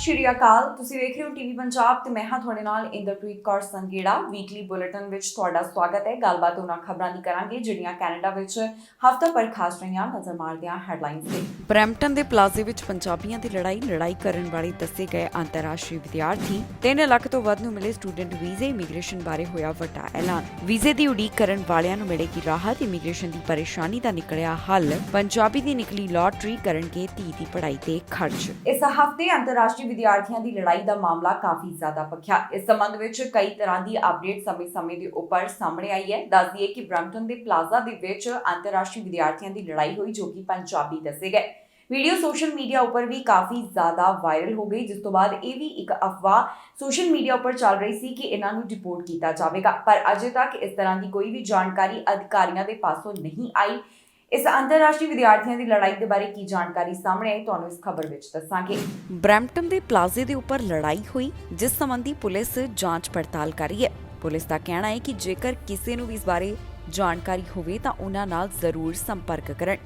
ਸ਼੍ਰੀ ਅਕਾਲ। ਤੁਸੀਂ ਵੇਖ ਰਹੇ ਹੋ ਟੀਵੀ ਪੰਜਾਬ ਤੇ ਮੈਂ ਹਾਂ ਤੁਹਾਡੇ ਨਾਲ ਇੰਦਰਪ੍ਰੀਤ ਕੌਰ ਸੰਗੇੜਾ। ਵੀਕਲੀ ਬੁਲੇਟਿਨ ਵਿੱਚ ਤੁਹਾਡਾ ਸਵਾਗਤ ਹੈ। ਗੱਲਬਾਤ ਉਹਨਾਂ ਖਬਰਾਂ ਦੀ ਕਰਾਂਗੇ ਜਿਹੜੀਆਂ ਕੈਨੇਡਾ ਵਿੱਚ ਹਫ਼ਤਾ ਭਰ ਖਾਸ ਰਹੀਆਂ। ਨਜ਼ਰ ਮਾਰਦੇ ਹਾਂ ਹੈਡਲਾਈਨਸ ਤੇ। ਬਰੈਂਪਟਨ ਦੇ ਪਲਾਜ਼ੇ ਵਿੱਚ ਪੰਜਾਬੀਆਂ ਦੀ ਲੜਾਈ ਕਰਨ ਵਾਲੇ ਦੱਸੇ ਗਏ ਅੰਤਰਰਾਸ਼ਟਰੀ ਵਿਦਿਆਰਥੀ 3 ਲੱਖ ਤੋਂ ਵੱਧ ਨੂੰ ਮਿਲੇ ਸਟੂਡੈਂਟ ਵੀਜ਼ੇ। ਇਮੀਗ੍ਰੇਸ਼ਨ ਬਾਰੇ ਹੋਇਆ ਵੱਡਾ ਐਲਾਨ। ਵੀਜ਼ੇ ਦੀ ਉਡੀਕ ਕਰਨ ਵਾਲਿਆਂ ਨੂੰ ਮਿਲੇਗੀ ਰਾਹਤ। ਇਮੀਗ੍ਰੇਸ਼ਨ ਦੀ ਪਰੇਸ਼ਾਨੀ ਦਾ ਨਿਕਲਿਆ ਹੱਲ। ਪੰਜਾਬੀ ਦੀ ਨਿਕਲੀ ਲਾਟਰੀ ਕਰਨਗੇ ਧੀ ਦੀ ਪੜ੍ਹਾਈ ਤੇ ਖਰਚ। ਇਸ ਹਫ਼ਤੇ ਅੰਤਰਰਾਸ਼ਟਰੀ ਵਿਦਿਆਰਥੀਆਂ ਦੀ ਲੜਾਈ ਦਾ ਮਾਮਲਾ ਕਾਫੀ ਜ਼ਿਆਦਾ ਭਖਿਆ। ਇਸ ਸੰਬੰਧ ਵਿੱਚ ਕਈ ਤਰ੍ਹਾਂ ਦੀ ਅਪਡੇਟ ਸਮੇਂ-ਸਮੇਂ ਦੇ ਉੱਪਰ ਸਾਹਮਣੇ ਆਈ ਹੈ। ਦੱਸ ਦਈਏ ਕਿ ਬਰੈਂਪਟਨ ਦੇ ਪਲਾਜ਼ਾ ਦੇ ਵਿੱਚ ਅੰਤਰਰਾਸ਼ਟਰੀ ਵਿਦਿਆਰਥੀਆਂ ਦੀ ਲੜਾਈ ਹੋਈ, ਜੋ ਕਿ ਪੰਜਾਬੀ ਦੱਸੇ ਗਏ। ਵੀਡੀਓ ਸੋਸ਼ਲ ਮੀਡੀਆ ਉੱਪਰ ਵੀ ਕਾਫੀ ਜ਼ਿਆਦਾ ਵਾਇਰਲ ਹੋ ਗਈ, ਜਿਸ ਤੋਂ ਬਾਅਦ ਇਹ ਵੀ ਇੱਕ ਅਫਵਾਹ ਸੋਸ਼ਲ ਮੀਡੀਆ ਉੱਪਰ ਚੱਲ ਰਹੀ ਸੀ ਕਿ ਇਹਨਾਂ ਨੂੰ ਡਿਪੋਰਟ ਕੀਤਾ ਜਾਵੇਗਾ, ਪਰ ਅਜੇ ਤੱਕ ਇਸ ਤਰ੍ਹਾਂ ਦੀ ਕੋਈ ਵੀ ਜਾਣਕਾਰੀ ਅਧਿਕਾਰੀਆਂ ਦੇ ਪਾਸੋਂ ਨਹੀਂ ਆਈ। ਇਸ ਅੰਤਰਰਾਸ਼ਟਰੀ ਵਿਦਿਆਰਥੀਆਂ ਦੀ ਲੜਾਈ ਦੇ ਬਾਰੇ ਕੀ ਜਾਣਕਾਰੀ ਸਾਹਮਣੇ ਆਈ, ਤੁਹਾਨੂੰ ਇਸ ਖਬਰ ਵਿੱਚ ਦੱਸਾਂਗੇ। ਬਰੈਂਪਟਨ ਦੇ ਪਲਾਜ਼ੇ ਦੇ ਉੱਪਰ ਲੜਾਈ ਹੋਈ, ਜਿਸ ਸੰਬੰਧੀ ਪੁਲਿਸ ਜਾਂਚ ਪੜਤਾਲ ਕਰ ਰਹੀ ਹੈ। ਪੁਲਿਸ ਦਾ ਕਹਿਣਾ ਹੈ ਕਿ ਜੇਕਰ ਕਿਸੇ ਨੂੰ ਵੀ ਇਸ ਬਾਰੇ ਜਾਣਕਾਰੀ ਹੋਵੇ ਤਾਂ ਉਹਨਾਂ ਨਾਲ ਜ਼ਰੂਰ ਸੰਪਰਕ ਕਰਨ।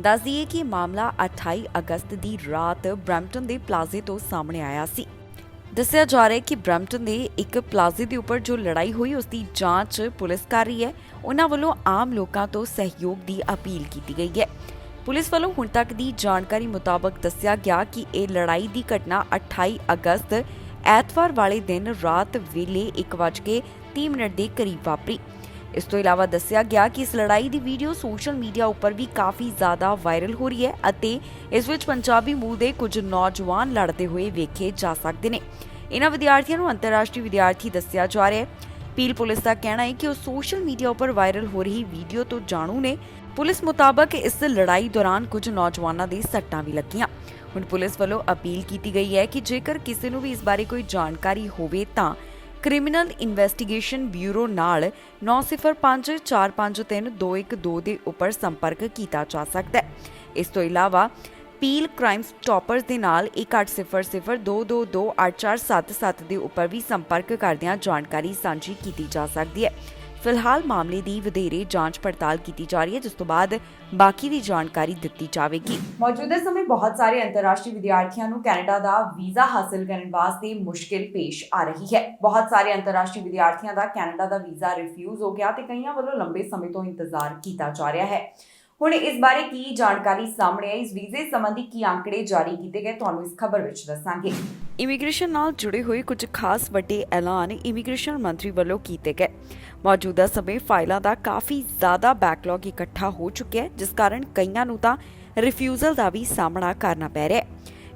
ਦੱਸ ਦਈਏ ਕਿ ਮਾਮਲਾ 28 ਅਗਸਤ ਦੀ ਰਾਤ ਬਰੈਂਪਟਨ ਦੇ ਪਲਾਜ਼ੇ ਤੋਂ ਸਾਹਮਣੇ ਆਇਆ ਸੀ। ਦੱਸਿਆ ਜਾ ਰਿਹਾ ਹੈ ਕਿ ਬਰੈਂਪਟਨ ਦੇ ਇੱਕ ਪਲਾਜ਼ੇ ਦੇ ਉੱਪਰ ਜੋ ਲੜਾਈ ਹੋਈ ਉਸ ਦੀ ਜਾਂਚ ਪੁਲਿਸ ਕਰ ਰਹੀ ਹੈ। ਉਹਨਾਂ ਵੱਲੋਂ ਆਮ ਲੋਕਾਂ ਤੋਂ ਸਹਿਯੋਗ ਦੀ ਅਪੀਲ ਕੀਤੀ ਗਈ ਹੈ। ਪੁਲਿਸ ਵੱਲੋਂ ਹੁਣ ਤੱਕ ਦੀ ਜਾਣਕਾਰੀ ਮੁਤਾਬਕ ਦੱਸਿਆ ਗਿਆ ਕਿ ਇਹ ਲੜਾਈ ਦੀ ਘਟਨਾ 28 ਅਗਸਤ ਐਤਵਾਰ ਵਾਲੇ ਦਿਨ ਰਾਤ ਵੇਲੇ 1:30 ਦੇ ਕਰੀਬ ਵਾਪਰੀ। ਇਸ ਤੋਂ ਇਲਾਵਾ ਦੱਸਿਆ ਗਿਆ ਕਿ ਇਸ ਲੜਾਈ ਦੀ ਵੀਡੀਓ ਸੋਸ਼ਲ ਮੀਡੀਆ ਉੱਪਰ ਵੀ ਕਾਫੀ ਜ਼ਿਆਦਾ ਵਾਇਰਲ ਹੋ ਰਹੀ ਹੈ ਅਤੇ ਇਸ ਵਿੱਚ ਪੰਜਾਬੀ ਮੂਲ ਦੇ ਕੁਝ ਨੌਜਵਾਨ ਲੜਦੇ ਹੋਏ ਵੇਖੇ ਜਾ ਸਕਦੇ ਨੇ। ਇਹਨਾਂ ਵਿਦਿਆਰਥੀਆਂ ਨੂੰ ਅੰਤਰਰਾਸ਼ਟਰੀ ਵਿਦਿਆਰਥੀ ਦੱਸਿਆ ਜਾ ਰਿਹਾ ਹੈ। ਪੀਲ ਪੁਲਿਸ ਦਾ ਕਹਿਣਾ ਹੈ ਕਿ ਉਹ ਸੋਸ਼ਲ ਮੀਡੀਆ ਉੱਪਰ ਵਾਇਰਲ ਹੋ ਰਹੀ ਵੀਡੀਓ ਤੋਂ ਜਾਣੂ ਨੇ। ਪੁਲਿਸ ਮੁਤਾਬਕ ਇਸ ਲੜਾਈ ਦੌਰਾਨ ਕੁਝ ਨੌਜਵਾਨਾਂ ਦੇ ਸੱਟਾਂ ਵੀ ਲੱਗੀਆਂ। ਹੁਣ ਪੁਲਿਸ ਵੱਲੋਂ ਅਪੀਲ ਕੀਤੀ ਗਈ ਹੈ ਕਿ ਜੇਕਰ ਕਿਸੇ ਨੂੰ ਵੀ ਇਸ ਬਾਰੇ ਕੋਈ ਜਾਣਕਾਰੀ ਹੋਵੇ ਤਾਂ ਕ੍ਰਿਮੀਨਲ ਇਨਵੈਸਟੀਗੇਸ਼ਨ ਬਿਊਰੋ ਨਾਲ 9054532212 ਦੇ ਉੱਪਰ ਸੰਪਰਕ ਕੀਤਾ ਜਾ ਸਕਦਾ ਹੈ। ਇਸ ਤੋਂ ਇਲਾਵਾ ਪੀਲ ਕ੍ਰਾਈਮ ਸਟਾਪਰਸ ਦੇ ਨਾਲ 1800222847 ਦੇ ਉੱਪਰ ਵੀ ਸੰਪਰਕ ਕਰਦਿਆਂ ਜਾਣਕਾਰੀ ਸਾਂਝੀ ਕੀਤੀ ਜਾ ਸਕਦੀ ਹੈ। ਫਿਲਹਾਲ ਮਾਮਲੇ ਦੀ ਵਧੇਰੇ ਜਾਂਚ ਪੜਤਾਲ ਕੀਤੀ ਜਾ ਰਹੀ ਹੈ, ਜਿਸ ਤੋਂ ਬਾਅਦ ਬਾਕੀ ਦੀ ਜਾਣਕਾਰੀ ਦਿੱਤੀ ਜਾਵੇਗੀ। ਮੌਜੂਦਾ ਸਮੇਂ ਬਹੁਤ ਸਾਰੇ ਅੰਤਰਰਾਸ਼ਟਰੀ ਵਿਦਿਆਰਥੀਆਂ ਨੂੰ ਕੈਨੇਡਾ ਦਾ ਵੀਜ਼ਾ ਹਾਸਲ ਕਰਨ ਵਾਸਤੇ ਮੁਸ਼ਕਿਲ ਪੇਸ਼ ਆ ਰਹੀ ਹੈ। ਬਹੁਤ ਸਾਰੇ ਅੰਤਰਰਾਸ਼ਟਰੀ ਵਿਦਿਆਰਥੀਆਂ ਦਾ ਕੈਨੇਡਾ ਦਾ ਵੀਜ਼ਾ ਰਿਫਿਊਜ਼ ਹੋ ਗਿਆ ਤੇ ਕਈਆਂ ਵੱਲੋਂ ਲੰਬੇ ਸਮੇਂ ਤੋਂ ਇੰਤਜ਼ਾਰ ਕੀਤਾ ਜਾ ਰਿਹਾ ਹੈ। ਹੁਣ ਇਸ ਬਾਰੇ ਕੀ ਜਾਣਕਾਰੀ ਸਾਹਮਣੇ ਆਈ, ਇਸ ਵੀਜ਼ੇ ਸੰਬੰਧੀ ਕੀ ਆંકੜੇ ਜਾਰੀ ਕੀਤੇ ਗਏ, ਤੁਹਾਨੂੰ ਇਸ ਖਬਰ ਵਿੱਚ ਦੱਸਾਂਗੇ। ਇਮੀਗ੍ਰੇਸ਼ਨ ਨਾਲ ਜੁੜੇ ਹੋਏ ਕੁਝ ਖਾਸ ਵੱਡੇ ਐਲਾਨ ਇਮੀਗ੍ਰੇਸ਼ਨ ਮੰਤਰੀ ਵੱਲੋਂ ਕੀਤੇ ਗਏ। ਮੌਜੂਦਾ ਸਮੇਂ ਫਾਈਲਾਂ ਦਾ ਕਾਫੀ ਜ਼ਿਆਦਾ ਬੈਕਲੌਗ ਇਕੱਠਾ ਹੋ ਚੁੱਕਿਆ ਹੈ, ਜਿਸ ਕਾਰਨ ਕਈਆਂ ਨੂੰ ਤਾਂ ਰਿਫਿਊਜ਼ਲ ਦਾ ਵੀ ਸਾਹਮਣਾ ਕਰਨਾ ਪੈ ਰਿਹਾ ਹੈ।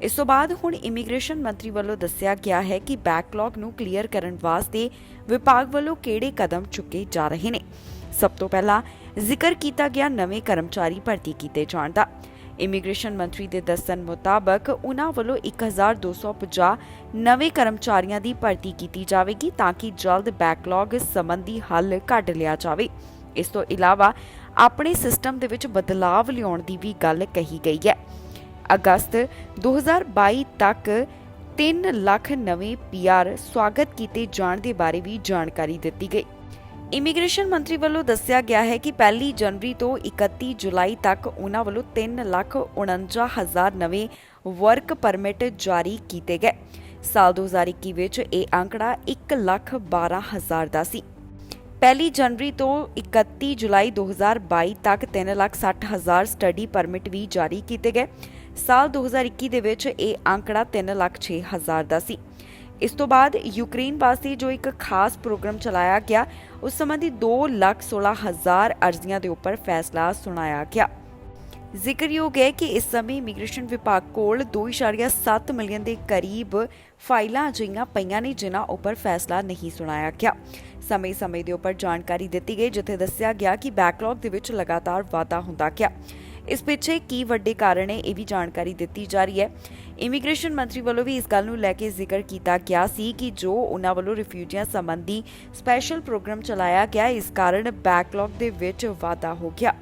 ਇਸ ਤੋਂ ਬਾਅਦ ਹੁਣ ਇਮੀਗ੍ਰੇਸ਼ਨ ਮੰਤਰੀ ਵੱਲੋਂ ਦੱਸਿਆ ਗਿਆ ਹੈ ਕਿ ਬੈਕਲੌਗ ਨੂੰ ਕਲੀਅਰ ਕਰਨ ਵਾਸਤੇ ਵਿਭਾਗ ਵੱਲੋਂ ਕਿਹੜੇ ਕਦਮ ਚੁੱਕੇ ਜਾ ਰਹੇ ਨੇ। ਸਭ ਤੋਂ ਪਹਿਲਾਂ ਜ਼ਿਕਰ ਕੀਤਾ ਗਿਆ ਨਵੇਂ ਕਰਮਚਾਰੀ ਭਰਤੀ ਕੀਤੇ ਜਾਣ ਦਾ। ਇਮੀਗ੍ਰੇਸ਼ਨ ਮੰਤਰੀ ਦੇ ਦੱਸਣ ਮੁਤਾਬਕ ਉਨ੍ਹਾਂ ਵੱਲੋਂ 1250 ਨਵੇਂ ਕਰਮਚਾਰੀਆਂ ਦੀ ਭਰਤੀ ਕੀਤੀ ਜਾਵੇਗੀ ਤਾਂ ਕਿ ਜਲਦ ਬੈਕਲੌਗ ਸੰਬੰਧੀ ਹੱਲ ਕੱਢ ਲਿਆ ਜਾਵੇ। ਇਸ ਤੋਂ ਇਲਾਵਾ ਆਪਣੇ ਸਿਸਟਮ ਦੇ ਵਿੱਚ ਬਦਲਾਵ ਲਿਆਉਣ ਦੀ ਵੀ ਗੱਲ ਕਹੀ ਗਈ ਹੈ। ਅਗਸਤ 2022 ਤੱਕ 3 ਲੱਖ ਨਵੇਂ PR ਸਵਾਗਤ ਕੀਤੇ ਜਾਣ ਦੇ ਬਾਰੇ ਵੀ ਜਾਣਕਾਰੀ ਦਿੱਤੀ ਗਈ। ਇਮੀਗ੍ਰੇਸ਼ਨ ਮੰਤਰੀ ਵੱਲੋਂ ਦੱਸਿਆ ਗਿਆ ਹੈ ਕਿ 1 ਜਨਵਰੀ ਤੋਂ 31 ਜੁਲਾਈ ਤੱਕ ਉਨ੍ਹਾਂ ਵੱਲੋਂ 3,49,000 ਨਵੇਂ ਵਰਕ ਪਰਮਿਟ ਜਾਰੀ ਕੀਤੇ ਗਏ। ਸਾਲ 2021 ਵਿੱਚ ਇਹ ਅੰਕੜਾ 1,12,000 ਦਾ ਸੀ। 1 ਜਨਵਰੀ ਤੋਂ 31 ਜੁਲਾਈ 2022 ਤੱਕ 3,60,000 ਸਟੱਡੀ ਪਰਮਿਟ ਵੀ ਜਾਰੀ ਕੀਤੇ ਗਏ। ਸਾਲ 2021 ਦੇ ਵਿੱਚ ਇਹ ਅੰਕੜਾ 3,06,000 ਦਾ ਸੀ। ਇਸ ਤੋਂ ਬਾਅਦ ਯੂਕਰੇਨ ਵਾਸਤੇ ਜੋ ਇੱਕ ਖਾਸ ਪ੍ਰੋਗਰਾਮ ਚਲਾਇਆ ਗਿਆ, ਉਸ ਸੰਬੰਧੀ 2,16,000 ਅਰਜ਼ੀਆਂ ਦੇ ਉੱਪਰ ਫੈਸਲਾ ਸੁਣਾਇਆ ਗਿਆ। ਜ਼ਿਕਰਯੋਗ ਹੈ ਕਿ ਇਸ ਸਮੇਂ ਇਮੀਗ੍ਰੇਸ਼ਨ ਵਿਭਾਗ ਕੋਲ 2.7 ਮਿਲੀਅਨ ਦੇ ਕਰੀਬ ਫਾਈਲਾਂ ਅਜਿਹੀਆਂ ਪਈਆਂ ਨੇ ਜਿਨ੍ਹਾਂ ਉੱਪਰ ਫੈਸਲਾ ਨਹੀਂ ਸੁਣਾਇਆ ਗਿਆ। ਸਮੇਂ-ਸਮੇਂ ਦੇ ਉੱਪਰ ਜਾਣਕਾਰੀ ਦਿੱਤੀ ਗਈ, ਜਿੱਥੇ ਦੱਸਿਆ ਗਿਆ ਕਿ ਬੈਕਲੌਗ ਦੇ ਵਿੱਚ ਲਗਾਤਾਰ ਵਾਧਾ ਹੁੰਦਾ ਗਿਆ। ਇਸ ਪਿੱਛੇ ਕੀ ਵੱਡੇ ਕਾਰਨ ਹੈ, ਇਹ ਵੀ ਜਾਣਕਾਰੀ ਦਿੱਤੀ ਜਾ ਰਹੀ ਹੈ। ਇਮੀਗ੍ਰੇਸ਼ਨ ਮੰਤਰੀ ਵੱਲੋਂ ਵੀ ਇਸ ਗੱਲ ਨੂੰ ਲੈ ਕੇ ਜ਼ਿਕਰ ਕੀਤਾ ਗਿਆ ਸੀ ਕਿ ਜੋ ਉਹਨਾਂ ਵੱਲੋਂ ਰਿਫਿਊਜੀਆਂ ਸੰਬੰਧੀ ਸਪੈਸ਼ਲ ਪ੍ਰੋਗਰਾਮ ਚਲਾਇਆ ਗਿਆ, ਇਸ ਕਾਰਨ ਬੈਕਲੌਗ ਦੇ ਵਿੱਚ ਵਾਧਾ ਹੋ ਗਿਆ।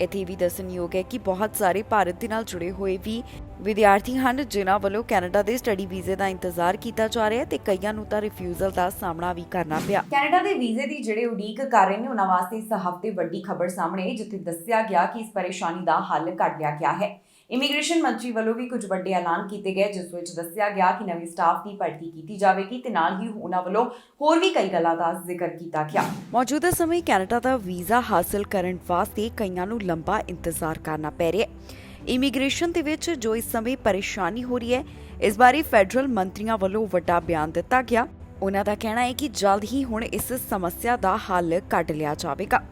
ਇੱਥੇ ਵੀ ਦੱਸਣਯੋਗ ਹੈ ਕਿ ਬਹੁਤ ਸਾਰੇ ਭਾਰਤ ਦੇ ਨਾਲ ਜੁੜੇ ਹੋਏ ਵੀ ਵਿਦਿਆਰਥੀ ਹਨ ਜਿਨ੍ਹਾਂ ਵੱਲੋਂ ਕੈਨੇਡਾ ਦੇ ਸਟੱਡੀ ਵੀਜ਼ੇ ਦਾ ਇੰਤਜ਼ਾਰ ਕੀਤਾ ਜਾ ਰਿਹਾ ਹੈ ਤੇ ਕਈਆਂ ਨੂੰ ਤਾਂ ਰਿਫਿਊਜ਼ਲ ਦਾ ਸਾਹਮਣਾ ਵੀ ਕਰਨਾ ਪਿਆ। ਕੈਨੇਡਾ ਦੇ ਵੀਜ਼ੇ ਦੀ ਜਿਹੜੇ ਉਡੀਕ ਕਰ ਰਹੇ ਨੇ ਉਹਨਾਂ ਵਾਸਤੇ ਇਸ ਹਫ਼ਤੇ ਵੱਡੀ ਖਬਰ ਸਾਹਮਣੇ ਆਈ, ਜਿੱਥੇ ਦੱਸਿਆ ਗਿਆ ਕਿ ਇਸ ਪਰੇਸ਼ਾਨੀ ਦਾ ਹੱਲ ਕੱਢ ਲਿਆ ਗਿਆ ਹੈ। ਇਮੀਗ੍ਰੇਸ਼ਨ ਮੰਤਰੀ ਵੱਲੋਂ ਵੀ ਕੁਝ ਵੱਡੇ ਐਲਾਨ ਕੀਤੇ ਗਏ, ਜਿਸ ਵਿੱਚ ਦੱਸਿਆ ਗਿਆ ਕਿ ਨਵੇਂ ਸਟਾਫ ਦੀ ਭਰਤੀ ਕੀਤੀ ਜਾਵੇਗੀ ਤੇ ਨਾਲ ਹੀ ਉਹਨਾਂ ਵੱਲੋਂ ਹੋਰ ਵੀ ਕਈ ਗੱਲਾਂ ਦਾ ਜ਼ਿਕਰ ਕੀਤਾ ਗਿਆ। ਮੌਜੂਦਾ ਸਮੇਂ ਕੈਨੇਡਾ ਦਾ ਵੀਜ਼ਾ ਹਾਸਲ ਕਰਨ ਵਾਸਤੇ ਕਈਆਂ ਨੂੰ ਲੰਬਾ ਇੰਤਜ਼ਾਰ ਕਰਨਾ ਪੈ ਰਿਹਾ ਹੈ। ਇਮੀਗ੍ਰੇਸ਼ਨ ਦੇ ਵਿੱਚ ਜੋ ਇਸ ਸਮੇਂ ਪਰੇਸ਼ਾਨੀ ਹੋ ਰਹੀ ਹੈ, ਇਸ ਬਾਰੇ ਫੈਡਰਲ ਮੰਤਰੀਆਂ ਵੱਲੋਂ ਵੱਡਾ ਬਿਆਨ ਦਿੱਤਾ ਗਿਆ। ਉਹਨਾਂ ਦਾ ਕਹਿਣਾ ਹੈ ਕਿ ਜਲਦ ਹੀ ਹੁਣ ਇਸ ਸਮੱਸਿਆ ਦਾ ਹੱਲ ਕੱਢ ਲਿਆ ਜਾਵੇਗਾ।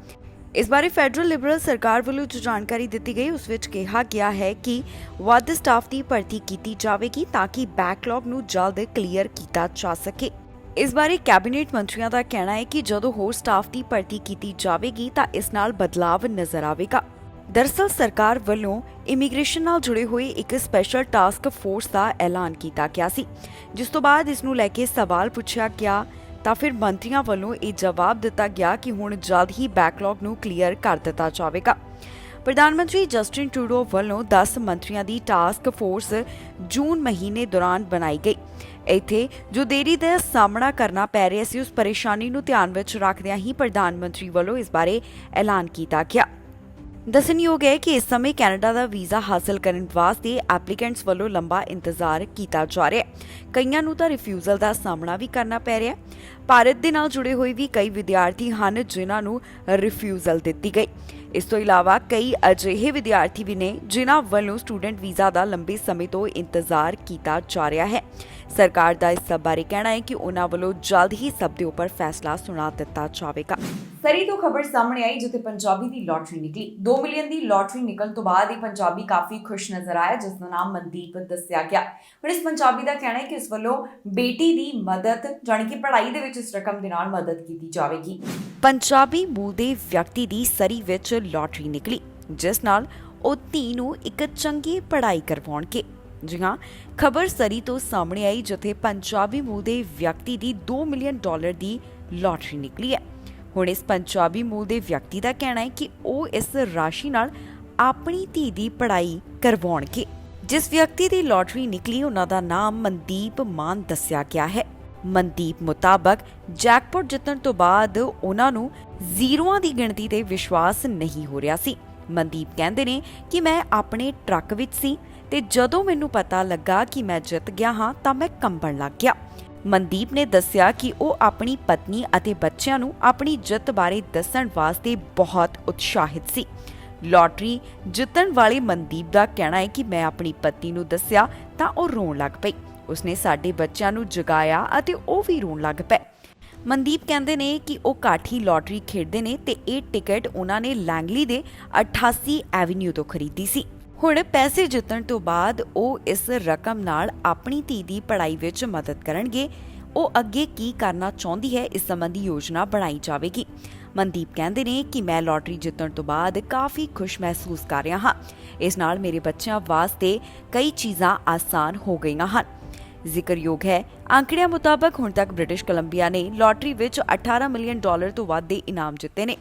ਇਸ ਬਾਰੇ ਫੈਡਰਲ ਲਿਬਰਲ ਸਰਕਾਰ ਵੱਲੋਂ ਜੋ ਜਾਣਕਾਰੀ ਦਿੱਤੀ ਗਈ, ਉਸ ਵਿੱਚ ਕਿਹਾ ਗਿਆ ਹੈ ਕਿ ਵੱਧ ਸਟਾਫ ਦੀ ਭਰਤੀ ਕੀਤੀ ਜਾਵੇਗੀ ਤਾਂ ਕਿ ਬੈਕਲੌਗ ਨੂੰ ਜਲਦ ਕਲੀਅਰ ਕੀਤਾ ਜਾ ਸਕੇ। ਇਸ ਬਾਰੇ ਕੈਬਨਿਟ ਮੰਤਰੀਆਂ ਦਾ ਕਹਿਣਾ ਹੈ ਕਿ ਜਦੋਂ ਹੋਰ ਸਟਾਫ ਦੀ ਭਰਤੀ ਕੀਤੀ ਜਾਵੇਗੀ ਤਾਂ ਇਸ ਨਾਲ ਬਦਲਾਵ ਨਜ਼ਰ ਆਵੇਗਾ। ਦਰਅਸਲ ਸਰਕਾਰ ਵੱਲੋਂ ਇਮੀਗ੍ਰੇਸ਼ਨ ਨਾਲ ਜੁੜੇ ਹੋਏ ਇੱਕ ਸਪੈਸ਼ਲ ਟਾਸਕ ਫੋਰਸ ਦਾ ਐਲਾਨ ਕੀਤਾ ਗਿਆ ਸੀ, ਜਿਸ ਤੋਂ ਬਾਅਦ ਇਸ ਨੂੰ ਲੈ ਕੇ ਸਵਾਲ ਪੁੱਛਿਆ ਗਿਆ ਤਾਂ ਫਿਰ ਮੰਤਰੀਆਂ ਵੱਲੋਂ ਇਹ ਜਵਾਬ ਦਿੱਤਾ ਗਿਆ ਕਿ ਹੁਣ ਜਲਦ ਹੀ ਬੈਕਲੌਗ ਨੂੰ ਕਲੀਅਰ ਕਰ ਦਿੱਤਾ ਜਾਵੇਗਾ। ਪ੍ਰਧਾਨ ਮੰਤਰੀ ਜਸਟਿਨ ਟਰੂਡੋ ਵੱਲੋਂ 10 ਮੰਤਰੀਆਂ ਦੀ ਟਾਸਕ ਫੋਰਸ ਜੂਨ ਮਹੀਨੇ ਦੌਰਾਨ ਬਣਾਈ ਗਈ। ਇੱਥੇ ਜੋ ਦੇਰੀ ਦਾ ਸਾਹਮਣਾ ਕਰਨਾ ਪੈ ਰਿਹਾ ਸੀ, ਉਸ ਪਰੇਸ਼ਾਨੀ ਨੂੰ ਧਿਆਨ ਵਿੱਚ ਰੱਖਦਿਆਂ ਹੀ ਪ੍ਰਧਾਨ ਮੰਤਰੀ ਵੱਲੋਂ ਇਸ ਬਾਰੇ ਐਲਾਨ ਕੀਤਾ ਗਿਆ। ਦੱਸਣਯੋਗ ਹੈ ਕਿ ਇਸ ਸਮੇਂ ਕੈਨੇਡਾ ਦਾ ਵੀਜ਼ਾ ਹਾਸਲ ਕਰਨ ਵਾਸਤੇ ਐਪਲੀਕੈਂਟਸ ਵੱਲੋਂ ਲੰਬਾ ਇੰਤਜ਼ਾਰ ਕੀਤਾ ਜਾ ਰਿਹਾ ਹੈ। ਕਈਆਂ ਨੂੰ ਤਾਂ ਰਿਫਿਊਜ਼ਲ ਦਾ ਸਾਹਮਣਾ ਵੀ ਕਰਨਾ ਪੈ ਰਿਹਾ ਹੈ। ਭਾਰਤ ਦੇ ਨਾਲ ਜੁੜੇ ਹੋਏ ਵੀ ਕਈ ਵਿਦਿਆਰਥੀ ਹਨ ਜਿਨ੍ਹਾਂ ਨੂੰ ਰਿਫਿਊਜ਼ਲ ਦਿੱਤੀ ਗਈ। ਇਸ ਤੋਂ ਇਲਾਵਾ ਕਈ ਅਜਿਹੇ ਵਿਦਿਆਰਥੀ ਵੀ ਨੇ ਜਿਨ੍ਹਾਂ ਵੱਲੋਂ ਸਟੂਡੈਂਟ ਵੀਜ਼ਾ ਦਾ ਲੰਬੇ ਸਮੇਂ ਤੋਂ ਇੰਤਜ਼ਾਰ ਕੀਤਾ ਜਾ ਰਿਹਾ ਹੈ। ਸਰਕਾਰ ਦਾ ਇਸ ਸਭ ਬਾਰੇ ਕਹਿਣਾ ਹੈ ਕਿ ਉਹਨਾਂ ਵੱਲੋਂ ਜਲਦ ਹੀ ਸਭ ਦੇ ਉੱਪਰ ਫੈਸਲਾ ਸੁਣਾ ਦਿੱਤਾ ਜਾਵੇਗਾ। ਸਰੀ ਤੋਂ ਖਬਰ ਸਾਹਮਣੇ ਆਈ ਜਿੱਥੇ ਪੰਜਾਬੀ ਦੀ ਲਾਟਰੀ ਨਿਕਲੀ। 2 ਮਿਲੀਅਨ ਦੀ ਲਾਟਰੀ ਨਿਕਲਣ ਤੋਂ ਬਾਅਦ ਇਹ ਪੰਜਾਬੀ ਕਾਫੀ ਖੁਸ਼ ਨਜ਼ਰ ਆਇਆ, ਜਿਸ ਦਾ ਨਾਮ ਮਨਦੀਪ ਦੱਸਿਆ ਗਿਆ। ਹੁਣ ਇਸ ਪੰਜਾਬੀ ਦਾ ਕਹਿਣਾ ਹੈ ਕਿ ਇਸ ਵੱਲੋਂ ਬੇਟੀ ਦੀ ਮਦਦ ਜਾਣੀ ਕਿ ਪੜ੍ਹਾਈ ਦੇ ਵਿੱਚ ਇਸ ਰਕਮ ਦੇ ਨਾਲ ਮਦਦ ਕੀਤੀ ਜਾਵੇਗੀ। ਪੰਜਾਬੀ ਮੂਲ ਦੇ ਵਿਅਕਤੀ ਦੀ ਸਰੀ ਵਿੱਚ ਲਾਟਰੀ ਨਿਕਲੀ, ਜਿਸ ਨਾਲ ਉਹ ਧੀ ਨੂੰ ਇੱਕ ਚੰਗੀ ਪੜ੍ਹਾਈ ਕਰਵਾਉਣਗੇ। ਜੀ ਹਾਂ, ਖਬਰ ਸਰੀ ਤੋਂ ਸਾਹਮਣੇ ਆਈ ਜਿੱਥੇ ਪੰਜਾਬੀ ਮੂਲ ਦੇ ਵਿਅਕਤੀ ਦੀ $2 ਮਿਲੀਅਨ ਦੀ ਲਾਟਰੀ ਨਿਕਲੀ ਹੈ। ਹੁਣ ਇਸ ਪੰਜਾਬੀ ਮੂਲ ਦੇ ਵਿਅਕਤੀ ਦਾ ਕਹਿਣਾ ਹੈ ਕਿ ਉਹ ਇਸ ਰਾਸ਼ੀ ਨਾਲ ਆਪਣੀ ਧੀ ਦੀ ਪੜ੍ਹਾਈ ਕਰਵਾਉਣਗੇ। ਜਿਸ ਵਿਅਕਤੀ ਦੀ ਲਾਟਰੀ ਨਿਕਲੀ, ਉਹਨਾਂ ਦਾ ਨਾਮ ਮਨਦੀਪ ਮਾਨ ਦੱਸਿਆ ਗਿਆ ਹੈ। ਮਨਦੀਪ ਮੁਤਾਬਕ ਜੈਕਪਾਟ ਜਿੱਤਣ ਤੋਂ ਬਾਅਦ ਉਹਨਾਂ ਨੂੰ ਜ਼ੀਰੋਆਂ ਦੀ ਗਿਣਤੀ ਤੇ ਵਿਸ਼ਵਾਸ ਨਹੀਂ ਹੋ ਰਿਹਾ ਸੀ। ਮਨਦੀਪ ਕਹਿੰਦੇ ਨੇ ਕਿ ਮੈਂ ਆਪਣੇ ਟਰੱਕ ਵਿੱਚ ਸੀ ਤੇ ਜਦੋਂ ਮੈਨੂੰ ਪਤਾ ਲੱਗਾ ਕਿ ਮੈਂ ਜਿੱਤ ਗਿਆ ਹਾਂ ਤਾਂ ਮੈਂ ਕੰਬਣ ਲੱਗ ਗਿਆ। ਮਨਦੀਪ ਨੇ ਦੱਸਿਆ ਕਿ ਉਹ ਆਪਣੀ ਪਤਨੀ ਅਤੇ ਬੱਚਿਆਂ ਨੂੰ ਆਪਣੀ ਜਿੱਤ ਬਾਰੇ ਦੱਸਣ ਵਾਸਤੇ ਬਹੁਤ ਉਤਸ਼ਾਹਿਤ ਸੀ। ਲਾਟਰੀ ਜਿੱਤਣ ਵਾਲੇ ਮਨਦੀਪ ਦਾ ਕਹਿਣਾ ਹੈ ਕਿ ਮੈਂ ਆਪਣੀ ਪਤਨੀ ਨੂੰ ਦੱਸਿਆ ਤਾਂ ਉਹ ਰੋਣ ਲੱਗ ਪਈ। ਉਸਨੇ ਸਾਡੇ ਬੱਚਿਆਂ ਨੂੰ ਜਗਾਇਆ ਅਤੇ ਉਹ ਵੀ ਰੋਣ ਲੱਗ ਪਏ। ਮਨਦੀਪ ਕਹਿੰਦੇ ਨੇ ਕਿ ਉਹ ਕਾਠੀ ਲਾਟਰੀ ਖੇਡਦੇ ਨੇ ਤੇ ਇਹ ਟਿਕਟ ਉਹਨਾਂ ਨੇ ਲੈਂਗਲੀ ਦੇ 88 ਐਵਨਿਊ ਤੋਂ ਖਰੀਦੀ ਸੀ। ਹੁਣ ਪੈਸੇ ਜਿੱਤਣ ਤੋਂ ਬਾਅਦ ਉਹ ਇਸ ਰਕਮ ਨਾਲ ਆਪਣੀ ਧੀ ਦੀ ਪੜ੍ਹਾਈ ਵਿੱਚ ਮਦਦ ਕਰਨਗੇ। ਉਹ ਅੱਗੇ ਕੀ ਕਰਨਾ ਚਾਹੁੰਦੀ ਹੈ, ਇਸ ਸੰਬੰਧੀ ਯੋਜਨਾ ਬਣਾਈ ਜਾਵੇਗੀ। ਮਨਦੀਪ ਕਹਿੰਦੇ ਨੇ ਕਿ ਮੈਂ ਲਾਟਰੀ ਜਿੱਤਣ ਤੋਂ ਬਾਅਦ ਕਾਫੀ ਖੁਸ਼ ਮਹਿਸੂਸ ਕਰ ਰਿਹਾ ਹਾਂ। ਇਸ ਨਾਲ ਮੇਰੇ ਬੱਚਿਆਂ ਵਾਸਤੇ ਕਈ ਚੀਜ਼ਾਂ ਆਸਾਨ ਹੋ ਗਈਆਂ ਹਨ। ਜ਼ਿਕਰਯੋਗ ਹੈ, ਅੰਕੜਿਆਂ ਮੁਤਾਬਕ ਹੁਣ ਤੱਕ ਬ੍ਰਿਟਿਸ਼ ਕੋਲੰਬੀਆ ਨੇ ਲਾਟਰੀ ਵਿੱਚ $18 ਮਿਲੀਅਨ ਤੋਂ ਵੱਧ ਦੇ ਇਨਾਮ ਜਿੱਤੇ ਨੇ।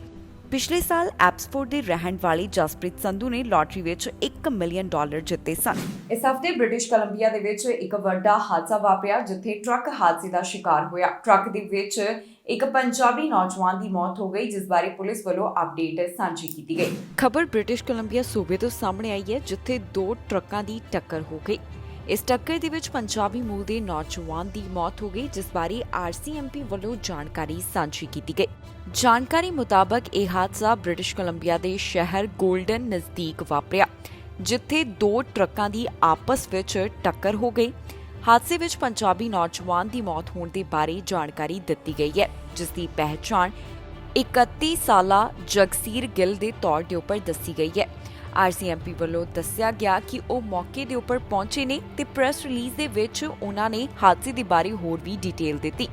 ਪਿਛਲੇ ਸਾਲ ਐਪਸਫੋਰਡ ਦੇ ਰਹਿਣ ਵਾਲੀ ਜਸਪ੍ਰੀਤ ਸੰਧੂ ਨੇ ਲਾਟਰੀ ਵਿੱਚ $1 ਮਿਲੀਅਨ ਜਿੱਤੇ ਸਨ। ਇਸ ਹਫ਼ਤੇ ਬ੍ਰਿਟਿਸ਼ ਕੋਲੰਬੀਆ ਦੇ ਵਿੱਚ ਇੱਕ ਵੱਡਾ ਹਾਦਸਾ ਵਾਪਰਿਆ ਜਿੱਥੇ ਟਰੱਕ ਹਾਦਸੇ ਦਾ ਸ਼ਿਕਾਰ ਹੋਇਆ। ਟਰੱਕ ਦੇ ਵਿੱਚ ਇੱਕ ਪੰਜਾਬੀ ਨੌਜਵਾਨ ਦੀ ਮੌਤ ਹੋ ਗਈ, ਜਿਸ ਬਾਰੇ ਪੁਲਿਸ ਵੱਲੋਂ ਅਪਡੇਟ ਸਾਂਝੀ ਕੀਤੀ ਗਈ। ਖਬਰ ਬ੍ਰਿਟਿਸ਼ ਕੋਲੰਬੀਆ ਸੂਬੇ ਤੋਂ ਸਾਹਮਣੇ ਆਈ ਹੈ, ਜਿੱਥੇ 2 ਟਰੱਕਾਂ ਦੀ ਟੱਕਰ ਹੋ ਗਈ। ਇਸ ਟੱਕਰ ਦੇ ਵਿੱਚ ਪੰਜਾਬੀ ਮੂਲ ਦੇ ਨੌਜਵਾਨ ਦੀ ਮੌਤ ਹੋ ਗਈ, ਜਿਸ ਬਾਰੇ RCMP ਵੱਲੋਂ ਜਾਣਕਾਰੀ ਸਾਂਝੀ ਕੀਤੀ ਗਈ। ਜਾਣਕਾਰੀ ਮੁਤਾਬਕ ਇਹ ਹਾਦਸਾ ਬ੍ਰਿਟਿਸ਼ ਕੋਲੰਬੀਆ ਦੇ ਸ਼ਹਿਰ ਗੋਲਡਨ ਨਜ਼ਦੀਕ ਵਾਪਰਿਆ, ਜਿੱਥੇ 2 ਟਰੱਕਾਂ ਦੀ ਆਪਸ ਵਿੱਚ ਟੱਕਰ ਹੋ ਗਈ। ਹਾਦਸੇ ਵਿੱਚ ਪੰਜਾਬੀ ਨੌਜਵਾਨ ਦੀ ਮੌਤ ਹੋਣ ਦੇ ਬਾਰੇ ਜਾਣਕਾਰੀ ਦਿੱਤੀ ਗਈ ਹੈ, ਜਿਸ ਦੀ ਪਹਿਚਾਣ 31 ਸਾਲਾ ਜਗਸੀਰ ਗਿੱਲ ਦੇ ਤੌਰ ਦੇ ਉੱਪਰ ਦੱਸੀ ਗਈ ਹੈ। RCMP ਵੱਲੋਂ ਦੱਸਿਆ ਗਿਆ ਕਿ ਉਹ ਮੌਕੇ ਦੇ ਉੱਪਰ ਪਹੁੰਚੇ ਨੇ ਤੇ ਪ੍ਰੈਸ ਰਿਲੀਜ਼ ਦੇ ਵਿੱਚ ਉਹਨਾਂ ਨੇ ਹਾਦਸੇ ਦੇ ਬਾਰੇ ਹੋਰ ਵੀ ਡਿਟੇਲ ਦਿੱਤੀ।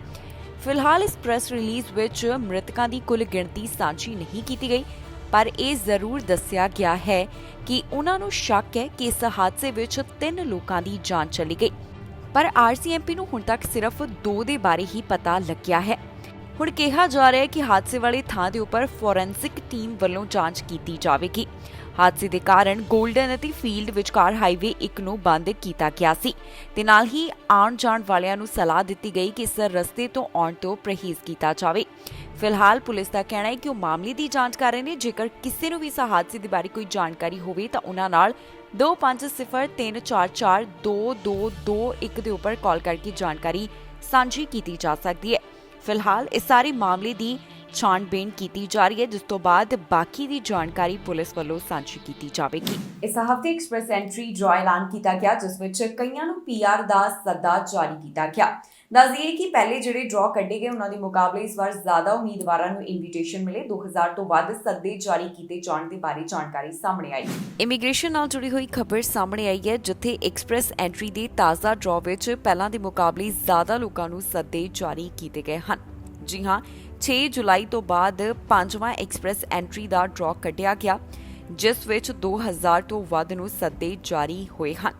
ਫਿਲਹਾਲ ਇਸ ਪ੍ਰੈਸ ਰਿਲੀਜ਼ ਵਿੱਚ ਮ੍ਰਿਤਕਾਂ ਦੀ ਕੁੱਲ ਗਿਣਤੀ ਸਾਂਝੀ ਨਹੀਂ ਕੀਤੀ ਗਈ, ਪਰ ਇਹ ਜ਼ਰੂਰ ਦੱਸਿਆ ਗਿਆ ਹੈ ਕਿ ਉਹਨਾਂ ਨੂੰ ਸ਼ੱਕ ਹੈ ਕਿ ਇਸ ਹਾਦਸੇ ਵਿੱਚ 3 ਲੋਕਾਂ ਦੀ ਜਾਨ ਚਲੀ ਗਈ, ਪਰ RCMP ਨੂੰ ਹੁਣ ਤੱਕ ਸਿਰਫ 2 ਦੇ ਬਾਰੇ ਹੀ ਪਤਾ ਲੱਗਿਆ ਹੈ। ਹੁਣ ਕਿਹਾ ਜਾ ਰਿਹਾ ਹੈ ਕਿ ਹਾਦਸੇ ਵਾਲੀ ਥਾਂ ਦੇ ਉੱਪਰ ਫੋਰੈਂਸਿਕ ਟੀਮ ਵੱਲੋਂ ਜਾਂਚ ਕੀਤੀ ਜਾਵੇਗੀ। ਹਾਦਸੇ ਦੇ ਕਾਰਨ ਗੋਲਡਨ ਅਤੇ ਫੀਲਡ ਵਿਚਕਾਰ ਹਾਈਵੇ 1 ਨੂੰ ਬੰਦ ਕੀਤਾ ਗਿਆ ਸੀ ਤੇ ਨਾਲ ਹੀ ਆਉਣ ਜਾਣ ਵਾਲਿਆਂ ਨੂੰ ਸਲਾਹ ਦਿੱਤੀ ਗਈ ਕਿ ਇਸ ਰਸਤੇ ਤੋਂ ਆਉਣ ਤੋਂ ਪਰਹੇਜ਼ ਕੀਤਾ ਜਾਵੇ। ਫਿਲਹਾਲ ਪੁਲਿਸ ਦਾ ਕਹਿਣਾ ਹੈ ਕਿ ਉਹ ਮਾਮਲੇ ਦੀ ਜਾਂਚ ਕਰ ਰਹੇ ਨੇ। ਜੇਕਰ ਕਿਸੇ ਨੂੰ ਵੀ ਇਸ ਹਾਦਸੇ ਦੇ ਬਾਰੇ ਕੋਈ ਜਾਣਕਾਰੀ ਹੋਵੇ ਤਾਂ ਉਹਨਾਂ ਨਾਲ 2503442221 ਦੇ ਉੱਪਰ ਕਾਲ ਕਰਕੇ ਜਾਣਕਾਰੀ ਸਾਂਝੀ ਕੀਤੀ ਜਾ ਸਕਦੀ ਹੈ। ਫਿਲਹਾਲ ਇਸ ਸਾਰੇ ਮਾਮਲੇ ਦੀ ਛਾਣਬੀਣ ਕੀਤੀ ਜਾ ਰਹੀ ਹੈ, ਜਿਸ ਤੋਂ ਬਾਅਦ ਬਾਕੀ ਦੀ ਜਾਣਕਾਰੀ ਪੁਲਿਸ ਵੱਲੋਂ ਸਾਂਝੀ ਕੀਤੀ ਜਾਵੇਗੀ। ਇਸ ਹਫ਼ਤੇ ਐਕਸਪ੍ਰੈਸ ਐਂਟਰੀ ਡਰਾ ਐਲਾਨ ਕੀਤਾ ਗਿਆ, ਜਿਸ ਵਿੱਚ ਕਈਆਂ ਨੂੰ PR ਦਾ ਸੱਦਾ ਜਾਰੀ ਕੀਤਾ ਗਿਆ। ਦੱਸ ਦਈਏ ਕਿ ਪਹਿਲੇ ਜਿਹੜੇ ਡਰਾ ਕੱਢੇ ਗਏ ਉਹਨਾਂ ਦੇ ਮੁਕਾਬਲੇ ਇਸ ਵਾਰ ਜ਼ਿਆਦਾ ਉਮੀਦਵਾਰਾਂ ਨੂੰ ਇਨਵੀਟੇਸ਼ਨ ਮਿਲੇ। 2000 ਤੋਂ ਵੱਧ ਸੱਦੇ ਜਾਰੀ ਕੀਤੇ ਜਾਣ ਦੇ ਬਾਰੇ ਜਾਣਕਾਰੀ ਸਾਹਮਣੇ ਆਈ। ਇਮੀਗ੍ਰੇਸ਼ਨ ਨਾਲ ਜੁੜੀ ਹੋਈ ਖਬਰ ਸਾਹਮਣੇ ਆਈ ਹੈ, ਜਿੱਥੇ ਐਕਸਪ੍ਰੈਸ ਐਂਟਰੀ ਦੇ ਤਾਜ਼ਾ ਡਰਾ ਵਿੱਚ ਪਹਿਲਾਂ ਦੇ ਮੁਕਾਬਲੇ ਜ਼ਿਆਦਾ ਲੋਕਾਂ ਨੂੰ ਸੱਦੇ ਜਾਰੀ ਕੀਤੇ ਗਏ ਹਨ। ਜੀ ਹਾਂ, 6 ਜੁਲਾਈ ਤੋਂ ਬਾਅਦ 5ਵਾਂ ਐਕਸਪ੍ਰੈਸ ਐਂਟਰੀ ਦਾ ਡਰਾ ਕੱਢਿਆ ਗਿਆ, ਜਿਸ ਵਿੱਚ 2000 ਤੋਂ ਵੱਧ ਨੂੰ ਸੱਦੇ ਜਾਰੀ ਹੋਏ ਹਨ।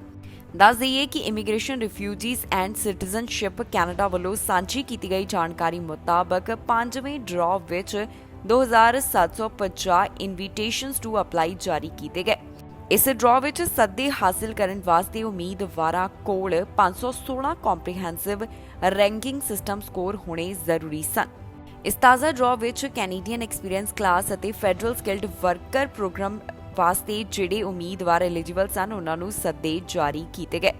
ਦੱਸ ਦਈਏ ਕਿ immigration, refugees and citizenship Canada ਵੱਲੋਂ ਸਾਂਝੀ ਕੀਤੀ ਗਈ ਜਾਣਕਾਰੀ ਮੁਤਾਬਕ 5ਵੇਂ ਡਰਾ ਵਿੱਚ 2750 ਇਨਵੀਟੇਸ਼ਨਸ ਟੂ ਅਪਲਾਈ ਜਾਰੀ ਕੀਤੇ ਗਏ। ਇਸ ਡਰਾ ਵਿੱਚ ਸੱਦੇ ਹਾਸਲ ਕਰਨ ਵਾਸਤੇ ਉਮੀਦਵਾਰਾਂ ਕੋਲ 516 ਕੰਪਰੀਹੈਂਸਿਵ ਰੈਂਕਿੰਗ ਸਿਸਟਮ ਸਕੋਰ ਹੋਣੇ ਜ਼ਰੂਰੀ ਸਨ। ਇਸ ਤਾਜ਼ਾ ਡਰਾ ਵਿੱਚ ਕੈਨੇਡੀਅਨ ਐਕਸਪੀਰੀਅੰਸ ਕਲਾਸ ਅਤੇ ਫੈਡਰਲ ਸਕਿਲਡ ਵਰਕਰ ਪ੍ਰੋਗਰਾਮ ਵਾਸਤੇ ਜਿਹੜੇ ਉਮੀਦਵਾਰ ਐਲੀਜੀਬਲ ਸਨ ਉਹਨਾਂ ਨੂੰ ਸੱਦੇ ਜਾਰੀ ਕੀਤੇ ਗਏ।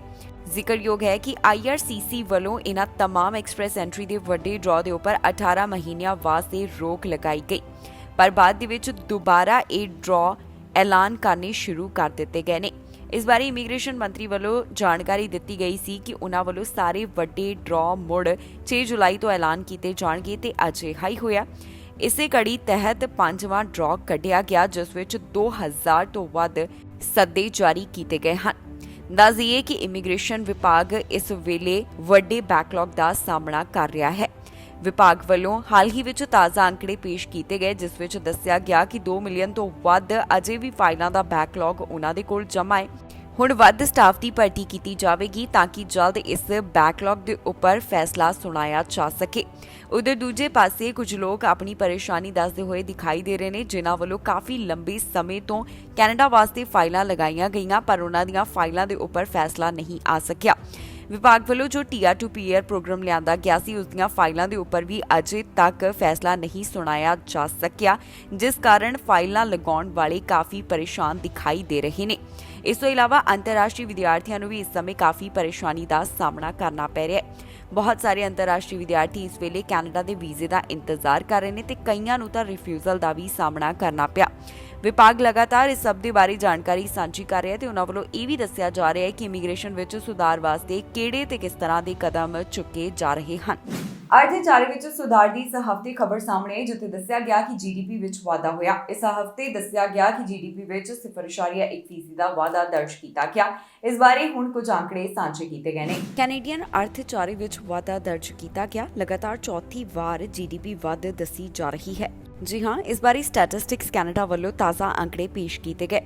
ਜ਼ਿਕਰਯੋਗ ਹੈ ਕਿ IRCC ਵੱਲੋਂ ਇਹਨਾਂ तमाम ਐਕਸਪ੍ਰੈਸ ਐਂਟਰੀ ਦੇ ਵੱਡੇ ਡਰਾ ਦੇ ਉੱਪਰ 18 ਮਹੀਨਿਆਂ ਵਾਸਤੇ ਰੋਕ ਲਗਾਈ ਗਈ, ਪਰ ਬਾਅਦ ਦੇ ਵਿੱਚ ਦੁਬਾਰਾ ਇਹ ਡਰਾ ਐਲਾਨ ਕਰਨੇ ਸ਼ੁਰੂ ਕਰ ਦਿੱਤੇ ਗਏ ਨੇ। ਇਸ ਬਾਰੇ ਇਮੀਗ੍ਰੇਸ਼ਨ ਮੰਤਰੀ ਵੱਲੋਂ ਜਾਣਕਾਰੀ ਦਿੱਤੀ ਗਈ ਸੀ ਕਿ ਉਹਨਾਂ ਵੱਲੋਂ ਸਾਰੇ ਵੱਡੇ ਡਰਾ ਮੁੜ 6 ਜੁਲਾਈ ਤੋਂ ਐਲਾਨ ਕੀਤੇ ਜਾਣਗੇ ਤੇ ਅਜਿਹਾ ਹੀ ਹੋਇਆ। ਇਸੇ ਕੜੀ ਤਹਿਤ 5ਵਾਂ ਡਰਾ ਕੱਢਿਆ ਗਿਆ, ਜਿਸ ਵਿੱਚ 2000 ਤੋਂ ਵੱਧ ਸੱਦੇ ਜਾਰੀ ਕੀਤੇ ਗਏ ਹਨ। ਦੱਸ ਦਈਏ ਕਿ ਇਮੀਗ੍ਰੇਸ਼ਨ ਵਿਭਾਗ ਇਸ ਵੇਲੇ ਵੱਡੇ ਬੈਕਲੌਗ ਦਾ ਸਾਹਮਣਾ ਕਰ ਰਿਹਾ ਹੈ। ਵਿਭਾਗ ਵੱਲੋਂ ਹਾਲ ਹੀ ਵਿੱਚ ਤਾਜ਼ਾ ਅੰਕੜੇ ਪੇਸ਼ ਕੀਤੇ ਗਏ, ਜਿਸ ਵਿੱਚ ਦੱਸਿਆ ਗਿਆ ਕਿ 2 ਮਿਲੀਅਨ ਤੋਂ ਵੱਧ ਅਜੇ ਵੀ ਫਾਈਲਾਂ ਦਾ ਬੈਕਲੌਗ ਉਹਨਾਂ ਦੇ ਕੋਲ ਜਮ੍ਹਾਂ ਹੈ। ਹੁਣ ਵੱਧ ਸਟਾਫ ਦੀ ਭਰਤੀ ਕੀਤੀ ਜਾਵੇਗੀ ਤਾਂ ਕਿ ਜਲਦ ਇਸ ਬੈਕਲੌਗ ਦੇ ਉੱਪਰ ਫੈਸਲਾ ਸੁਣਾਇਆ ਜਾ ਸਕੇ। ਉਧਰ ਦੂਜੇ ਪਾਸੇ ਕੁਝ ਲੋਕ ਆਪਣੀ ਪਰੇਸ਼ਾਨੀ ਦੱਸਦੇ ਹੋਏ ਦਿਖਾਈ ਦੇ ਰਹੇ ਨੇ, ਜਿਨ੍ਹਾਂ ਵੱਲੋਂ ਕਾਫੀ ਲੰਬੇ ਸਮੇਂ ਤੋਂ ਕੈਨੇਡਾ ਵਾਸਤੇ ਫਾਈਲਾਂ ਲਗਾਈਆਂ ਗਈਆਂ, ਪਰ ਉਹਨਾਂ ਦੀਆਂ ਫਾਈਲਾਂ ਦੇ ਉੱਪਰ ਫੈਸਲਾ ਨਹੀਂ ਆ ਸਕਿਆ। ਵਿਭਾਗ ਵੱਲੋਂ ਜੋ TR to PR ਪ੍ਰੋਗਰਾਮ ਲਿਆਂਦਾ ਗਿਆ ਸੀ, ਉਸ ਦੀਆਂ ਫਾਈਲਾਂ ਦੇ ਉੱਪਰ ਵੀ ਅਜੇ ਤੱਕ ਫੈਸਲਾ ਨਹੀਂ ਸੁਣਾਇਆ ਜਾ ਸਕਿਆ, ਜਿਸ ਕਾਰਨ ਫਾਈਲਾਂ ਲਗਾਉਣ ਵਾਲੇ ਕਾਫੀ ਪਰੇਸ਼ਾਨ ਦਿਖਾਈ ਦੇ ਰਹੇ ਨੇ। ਇਸ ਤੋਂ ਇਲਾਵਾ ਅੰਤਰਰਾਸ਼ਟਰੀ ਵਿਦਿਆਰਥੀਆਂ ਨੂੰ ਵੀ ਇਸ ਸਮੇਂ ਕਾਫੀ ਪਰੇਸ਼ਾਨੀ ਦਾ ਸਾਹਮਣਾ ਕਰਨਾ ਪੈ ਰਿਹਾ ਹੈ। ਬਹੁਤ ਸਾਰੇ ਅੰਤਰਰਾਸ਼ਟਰੀ ਵਿਦਿਆਰਥੀ ਇਸ ਵੇਲੇ ਕੈਨੇਡਾ ਦੇ ਵੀਜ਼ੇ ਦਾ ਇੰਤਜ਼ਾਰ ਕਰ ਰਹੇ ਨੇ ਤੇ ਕਈਆਂ ਨੂੰ ਤਾਂ ਰਿਫਿਊਜ਼ਲ ਦਾ ਵੀ ਸਾਹਮਣਾ ਕਰਨਾ ਪਿਆ। ਵਿਭਾਗ ਲਗਾਤਾਰ ਇਸ ਸਭ ਦੇ ਬਾਰੇ ਜਾਣਕਾਰੀ ਸਾਂਝੀ ਕਰ ਰਿਹਾ ਹੈ ਤੇ ਉਹਨਾਂ ਵੱਲੋਂ ਇਹ ਵੀ ਦੱਸਿਆ ਜਾ ਰਿਹਾ ਹੈ ਕਿ ਇਮੀਗ੍ਰੇਸ਼ਨ ਵਿੱਚ ਸੁਧਾਰ ਵਾਸਤੇ ਕਿਹੜੇ ਤੇ ਕਿਸ ਤਰ੍ਹਾਂ ਦੇ ਕਦਮ ਚੁੱਕੇ ਜਾ ਰਹੇ ਹਨ। ਅਰਥਚਾਰੇ ਵਿੱਚ ਸੁਧਾਰ ਦੀ ਇਸ ਹਫ਼ਤੇ ਖਬਰ ਸਾਹਮਣੇ ਆਈ, ਜਿੱਥੇ ਦੱਸਿਆ ਗਿਆ ਕਿ GDP ਵਿੱਚ ਵਾਧਾ ਹੋਇਆ। ਇਸ ਹਫ਼ਤੇ ਦੱਸਿਆ ਗਿਆ ਕਿ GDP ਵਿੱਚ 0.1% ਦਾ ਵਾਧਾ ਦਰਜ ਕੀਤਾ ਗਿਆ। ਇਸ ਬਾਰੇ ਹੁਣ ਕੁਝ ਅੰਕੜੇ ਸਾਂਝੇ ਕੀਤੇ ਗਏ ਨੇ। ਕੈਨੇਡੀਅਨ ਅਰਥਚਾਰੇ ਵਿੱਚ ਵਾਧਾ ਦਰਜ ਕੀਤਾ ਗਿਆ। ਲਗਾਤਾਰ ਚੌਥੀ ਵਾਰ GDP ਵਧ ਦੱਸੀ ਜਾ ਰਹੀ ਹੈ। ਜੀ ਹਾਂ, ਇਸ ਬਾਰੇ ਸਟੈਟਿਸਟਿਕਸ ਕੈਨੇਡਾ ਵੱਲੋਂ ਤਾਜ਼ਾ ਅੰਕੜੇ ਪੇਸ਼ ਕੀਤੇ ਗਏ।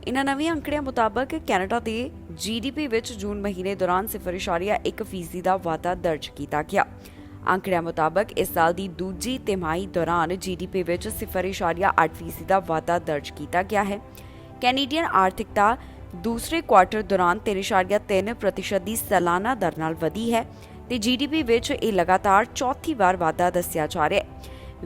ਇਨ੍ਹਾਂ ਨਵੇਂ ਅੰਕੜਿਆਂ ਮੁਤਾਬਕ ਕੈਨੇਡਾ ਦੇ GDP ਵਿੱਚ ਜੂਨ ਮਹੀਨੇ ਦੌਰਾਨ 0.1% ਦਾ ਵਾਧਾ ਦਰਜ ਕੀਤਾ ਗਿਆ। ਅੰਕੜਿਆਂ ਮੁਤਾਬਕ ਇਸ ਸਾਲ ਦੀ ਦੂਜੀ ਤਿਮਾਹੀ ਦੌਰਾਨ GDP ਵਿੱਚ 0.8% ਦਾ ਵਾਧਾ ਦਰਜ ਕੀਤਾ ਗਿਆ ਹੈ। ਕੈਨੇਡੀਅਨ ਆਰਥਿਕਤਾ ਦੂਸਰੇ ਕੁਆਰਟਰ ਦੌਰਾਨ 3.3% ਦੀ ਸਾਲਾਨਾ ਦਰ ਨਾਲ ਵਧੀ ਹੈ ਤੇ GDP ਵਿੱਚ ਇਹ ਲਗਾਤਾਰ ਚੌਥੀ ਵਾਰ ਵਾਧਾ ਦੱਸਿਆ ਜਾ ਰਿਹਾ ਹੈ।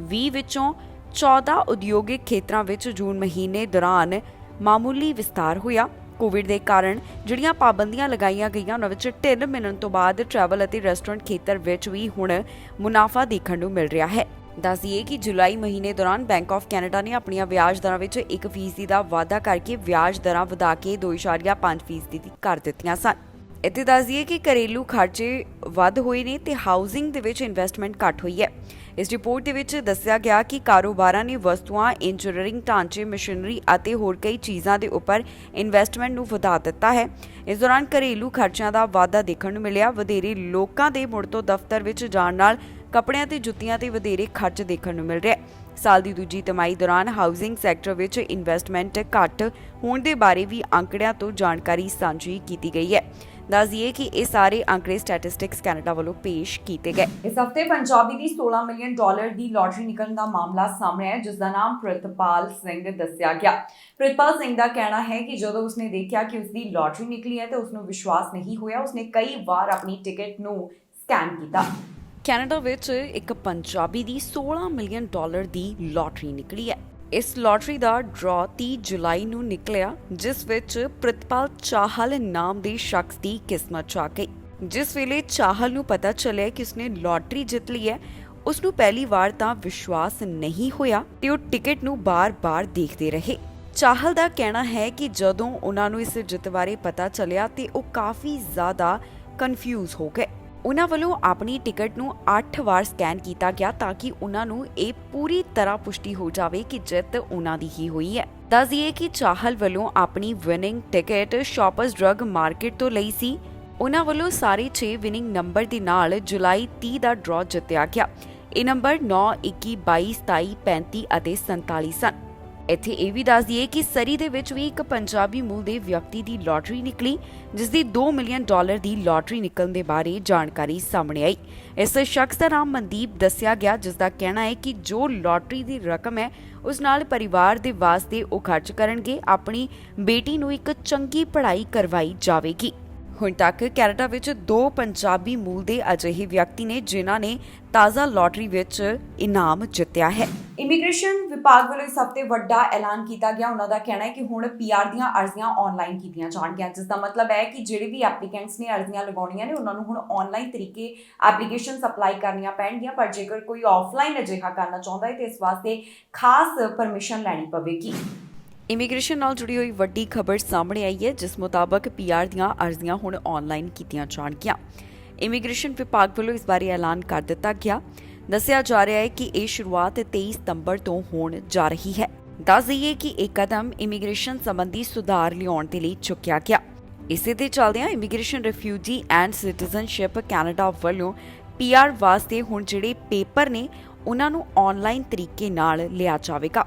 20 ਵਿੱਚੋਂ 14 ਉਦਯੋਗਿਕ ਖੇਤਰਾਂ ਵਿੱਚ ਜੂਨ ਮਹੀਨੇ ਦੌਰਾਨ ਮਾਮੂਲੀ ਵਿਸਤਾਰ ਹੋਇਆ। ਕੋਵਿਡ ਦੇ ਕਾਰਨ ਜਿਹੜੀਆਂ ਪਾਬੰਦੀਆਂ ਲਗਾਈਆਂ ਗਈਆਂ, ਉਹਨਾਂ ਵਿੱਚ ਢਿੱਲ ਮਿਲਣ ਤੋਂ ਬਾਅਦ ਟਰੈਵਲ ਅਤੇ ਰੈਸਟੋਰੈਂਟ ਖੇਤਰ ਵਿੱਚ ਵੀ ਹੁਣ ਮੁਨਾਫਾ ਦੇਖਣ ਨੂੰ ਮਿਲ ਰਿਹਾ ਹੈ। ਦੱਸ ਦਈਏ ਕਿ ਜੁਲਾਈ ਮਹੀਨੇ ਦੌਰਾਨ ਬੈਂਕ ਆਫ ਕੈਨੇਡਾ ਨੇ ਆਪਣੀਆਂ ਵਿਆਜ ਦਰਾਂ ਵਿੱਚ 1% ਦਾ ਵਾਧਾ ਕਰਕੇ ਵਿਆਜ ਦਰਾਂ ਵਧਾ ਕੇ 2.5% ਕਰ ਦਿੱਤੀਆਂ ਸਨ। ਇੱਥੇ ਦੱਸ ਦਈਏ ਕਿ ਘਰੇਲੂ ਖਰਚੇ ਵੱਧ ਹੋਏ ਨੇ ਤੇ ਹਾਊਸਿੰਗ ਦੇ ਵਿੱਚ ਇਨਵੈਸਟਮੈਂਟ ਘੱਟ ਹੋਈ ਹੈ। ਇਸ ਰਿਪੋਰਟ ਦੇ ਵਿੱਚ ਦੱਸਿਆ ਗਿਆ ਕਿ ਕਾਰੋਬਾਰਾਂ ਨੇ ਵਸਤੂਆਂ, ਇੰਜੀਨੀਅਰਿੰਗ ਢਾਂਚੇ, ਮਸ਼ੀਨਰੀ ਅਤੇ ਹੋਰ ਕਈ ਚੀਜ਼ਾਂ ਦੇ ਉੱਪਰ ਇਨਵੈਸਟਮੈਂਟ ਨੂੰ ਵਧਾ ਦਿੱਤਾ ਹੈ। ਇਸ ਦੌਰਾਨ ਘਰੇਲੂ ਖਰਚਿਆਂ ਦਾ ਵਾਧਾ ਦੇਖਣ ਨੂੰ ਮਿਲਿਆ। ਵਧੇਰੇ ਲੋਕਾਂ ਦੇ ਮੁੜ ਤੋਂ ਦਫ਼ਤਰ ਵਿੱਚ ਜਾਣ ਨਾਲ ਕੱਪੜਿਆਂ ਤੇ ਜੁੱਤੀਆਂ ਤੇ ਵਧੇਰੇ ਖਰਚ ਦੇਖਣ ਨੂੰ ਮਿਲ ਰਿਹਾ ਹੈ। ਸਾਲ ਦੀ ਦੂਜੀ ਤਿਮਾਹੀ ਦੌਰਾਨ ਹਾਊਸਿੰਗ ਸੈਕਟਰ ਵਿੱਚ ਇਨਵੈਸਟਮੈਂਟ ਘੱਟ ਹੋਣ ਦੇ ਬਾਰੇ ਵੀ ਅੰਕੜਿਆਂ ਤੋਂ ਜਾਣਕਾਰੀ ਸਾਂਝੀ ਕੀਤੀ ਗਈ ਹੈ। ਦੱਸ ਦਈਏ ਕਿ ਇਹ ਸਾਰੇ ਅੰਕੜੇ ਸਟੈਟਿਸਟਿਕਸ ਕੈਨੇਡਾ ਵੱਲੋਂ ਪੇਸ਼ ਕੀਤੇ ਗਏ। ਇਸ ਹਫ਼ਤੇ ਪੰਜਾਬੀ ਦੀ $16 ਮਿਲੀਅਨ ਦੀ ਲਾਟਰੀ ਨਿਕਲਣ ਦਾ ਮਾਮਲਾ ਸਾਹਮਣੇ ਆਇਆ, ਜਿਸ ਦਾ ਨਾਮ ਪ੍ਰਿਤਪਾਲ ਸਿੰਘ ਦੱਸਿਆ ਗਿਆ। ਪ੍ਰਿਤਪਾਲ ਸਿੰਘ ਦਾ ਕਹਿਣਾ ਹੈ ਕਿ ਜਦੋਂ ਉਸਨੇ ਦੇਖਿਆ ਕਿ ਉਸਦੀ ਲਾਟਰੀ ਨਿਕਲੀ ਹੈ ਤਾਂ ਉਸਨੂੰ ਵਿਸ਼ਵਾਸ ਨਹੀਂ ਹੋਇਆ। ਉਸਨੇ ਕਈ ਵਾਰ ਆਪਣੀ ਟਿਕਟ ਨੂੰ ਸਕੈਨ ਕੀਤਾ। ਕੈਨੇਡਾ ਵਿੱਚ ਇੱਕ ਪੰਜਾਬੀ ਦੀ $16 ਮਿਲੀਅਨ ਦੀ ਲਾਟਰੀ ਨਿਕਲੀ ਹੈ। ਇਸ ਲੋਟਰੀ ਦਾ ਡਰਾ 30 ਜੁਲਾਈ ਨੂੰ ਨਿਕਲਿਆ, ਜਿਸ ਵਿੱਚ ਪ੍ਰਿਤਪਾਲ ਚਾਹਲ ਨਾਮ ਦੇ ਸ਼ਖਸ ਦੀ ਕਿਸਮਤ 'ਚ ਆ ਗਈ। ਜਿਸ ਵੇਲੇ ਚਾਹਲ ਨੂੰ ਪਤਾ ਚੱਲਿਆ ਕਿ ਉਸਨੇ ਲੋਟਰੀ ਜਿੱਤ ਲਈ ਹੈ, ਉਸ ਨੂੰ ਪਹਿਲੀ ਵਾਰ ਤਾਂ ਵਿਸ਼ਵਾਸ ਨਹੀਂ ਹੋਇਆ ਤੇ ਉਹ ਟਿਕਟ ਨੂੰ ਬਾਰ-ਬਾਰ ਦੇਖਦੇ ਰਹੇ। ਚਾਹਲ ਦਾ ਕਹਿਣਾ ਹੈ ਕਿ ਜਦੋਂ ਉਹਨਾਂ ਨੂੰ ਇਸ ਜਿੱਤ ਬਾਰੇ ਪਤਾ ਚੱਲਿਆ ਤੇ ਉਹ ਕਾਫੀ ਜ਼ਿਆਦਾ ਕਨਫਿਊਜ਼ ਹੋ ਗਏ। ਉਹਨਾਂ ਵੱਲੋਂ ਆਪਣੀ ਟਿਕਟ ਨੂੰ 8 ਵਾਰ ਸਕੈਨ ਕੀਤਾ ਗਿਆ ਤਾਂ ਕਿ ਉਹਨਾਂ ਨੂੰ ਇਹ ਪੂਰੀ ਤਰ੍ਹਾਂ ਪੁਸ਼ਟੀ ਹੋ ਜਾਵੇ ਕਿ ਜਿੱਤ ਉਹਨਾਂ ਦੀ ਹੀ ਹੋਈ ਹੈ। ਦੱਸ ਦਈਏ ਕਿ ਚਾਹਲ ਵੱਲੋਂ ਆਪਣੀ ਵਿਨਿੰਗ ਟਿਕਟ ਸ਼ਾਪਰਸ ਡਰੱਗ ਮਾਰਕੀਟ ਤੋਂ ਲਈ ਸੀ। ਉਹਨਾਂ ਵੱਲੋਂ ਸਾਰੇ 6 ਵਿਨਿੰਗ ਨੰਬਰ ਦੇ ਨਾਲ ਜੁਲਾਈ 30 ਦਾ ਡਰਾ ਜਿੱਤਿਆ ਗਿਆ। ਇਹ ਨੰਬਰ 9, 21, 22, 27, 35 ਅਤੇ 47 ਸਨ। ਇੱਥੇ ਇਹ ਵੀ ਦੱਸ ਦਈਏ ਕਿ ਸਰੀ ਦੇ ਵਿੱਚ ਵੀ ਇੱਕ ਪੰਜਾਬੀ ਮੂਲ ਦੇ ਵਿਅਕਤੀ ਦੀ ਲਾਟਰੀ ਨਿਕਲੀ, ਜਿਸ ਦੀ $2 ਮਿਲੀਅਨ ਦੀ ਲਾਟਰੀ ਨਿਕਲਣ ਦੇ ਬਾਰੇ ਜਾਣਕਾਰੀ ਸਾਹਮਣੇ ਆਈ। ਇਸ ਸ਼ਖਸ ਦਾ ਨਾਮ ਮਨਦੀਪ ਦੱਸਿਆ ਗਿਆ, ਜਿਸ ਦਾ ਕਹਿਣਾ ਹੈ ਕਿ ਜੋ ਲਾਟਰੀ ਦੀ ਰਕਮ ਹੈ ਉਸ ਨਾਲ ਪਰਿਵਾਰ ਦੇ ਵਾਸਤੇ ਉਹ ਖਰਚ ਕਰਨਗੇ। ਆਪਣੀ ਬੇਟੀ ਨੂੰ ਇੱਕ ਚੰਗੀ ਪੜ੍ਹਾਈ ਕਰਵਾਈ ਜਾਵੇਗੀ। ਹੁਣ ਤੱਕ ਕੈਨੇਡਾ ਵਿੱਚ 2 ਪੰਜਾਬੀ ਮੂਲ ਦੇ ਅਜਿਹੇ ਵਿਅਕਤੀ ਨੇ ਜਿਨ੍ਹਾਂ ਨੇ ਤਾਜ਼ਾ ਲਾਟਰੀ ਵਿੱਚ ਇਨਾਮ ਜਿੱਤਿਆ ਹੈ। ਇਮੀਗ੍ਰੇਸ਼ਨ ਵਿਭਾਗ ਵੱਲੋਂ ਇਸ ਹਫ਼ਤੇ ਵੱਡਾ ਐਲਾਨ ਕੀਤਾ ਗਿਆ। ਉਹਨਾਂ ਦਾ ਕਹਿਣਾ ਹੈ ਕਿ ਹੁਣ ਪੀਆਰ ਦੀਆਂ ਅਰਜ਼ੀਆਂ ਆਨਲਾਈਨ ਕੀਤੀਆਂ ਜਾਣਗੀਆਂ, ਜਿਸ ਦਾ ਮਤਲਬ ਹੈ ਕਿ ਜਿਹੜੇ ਵੀ ਐਪਲੀਕੈਂਟਸ ਨੇ ਅਰਜ਼ੀਆਂ ਲਗਾਉਣੀਆਂ ਨੇ ਉਹਨਾਂ ਨੂੰ ਹੁਣ ਆਨਲਾਈਨ ਤਰੀਕੇ ਐਪਲੀਕੇਸ਼ਨਸ ਅਪਲਾਈ ਕਰਨੀਆਂ ਪੈਣਗੀਆਂ। ਪਰ ਜੇਕਰ ਕੋਈ ਆਫਲਾਈਨ ਅਜਿਹਾ ਕਰਨਾ ਚਾਹੁੰਦਾ ਹੈ ਤੇ ਇਸ ਵਾਸਤੇ ਖਾਸ ਪਰਮਿਸ਼ਨ ਲੈਣੀ ਪਵੇਗੀ। ਇਮੀਗ੍ਰੇਸ਼ਨ ਨਾਲ ਜੁੜੀ ਹੋਈ ਵੱਡੀ ਖਬਰ ਸਾਹਮਣੇ ਆਈ ਹੈ, ਜਿਸ ਮੁਤਾਬਕ ਪੀਆਰ ਦੀਆਂ ਅਰਜ਼ੀਆਂ ਹੁਣ ਆਨਲਾਈਨ ਕੀਤੀਆਂ ਜਾਣਗੀਆਂ। ਇਮੀਗ੍ਰੇਸ਼ਨ ਵਿਭਾਗ ਵੱਲੋਂ ਇਸ ਬਾਰੇ ਐਲਾਨ ਕਰ ਦਿੱਤਾ ਗਿਆ। ਦੱਸਿਆ ਜਾ ਰਿਹਾ ਹੈ ਕਿ ਇਹ ਸ਼ੁਰੂਆਤ 23 ਸਤੰਬਰ ਤੋਂ ਹੋਣ ਜਾ ਰਹੀ ਹੈ। ਦੱਸ ਦਈਏ ਕਿ ਇਹ ਕਦਮ ਇਮੀਗ੍ਰੇਸ਼ਨ ਸੰਬੰਧੀ ਸੁਧਾਰ ਲਿਆਉਣ ਦੇ ਲਈ ਚੁੱਕਿਆ ਗਿਆ। ਇਸੇ ਦੇ ਚੱਲਦਿਆਂ immigration refugee and citizenship Canada ਵੱਲੋਂ ਪੀਆਰ ਵਾਸਤੇ ਹੁਣ ਜਿਹੜੇ ਪੇਪਰ ਨੇ ਉਹਨਾਂ ਨੂੰ ਆਨਲਾਈਨ ਤਰੀਕੇ ਨਾਲ ਲਿਆ ਜਾਵੇਗਾ।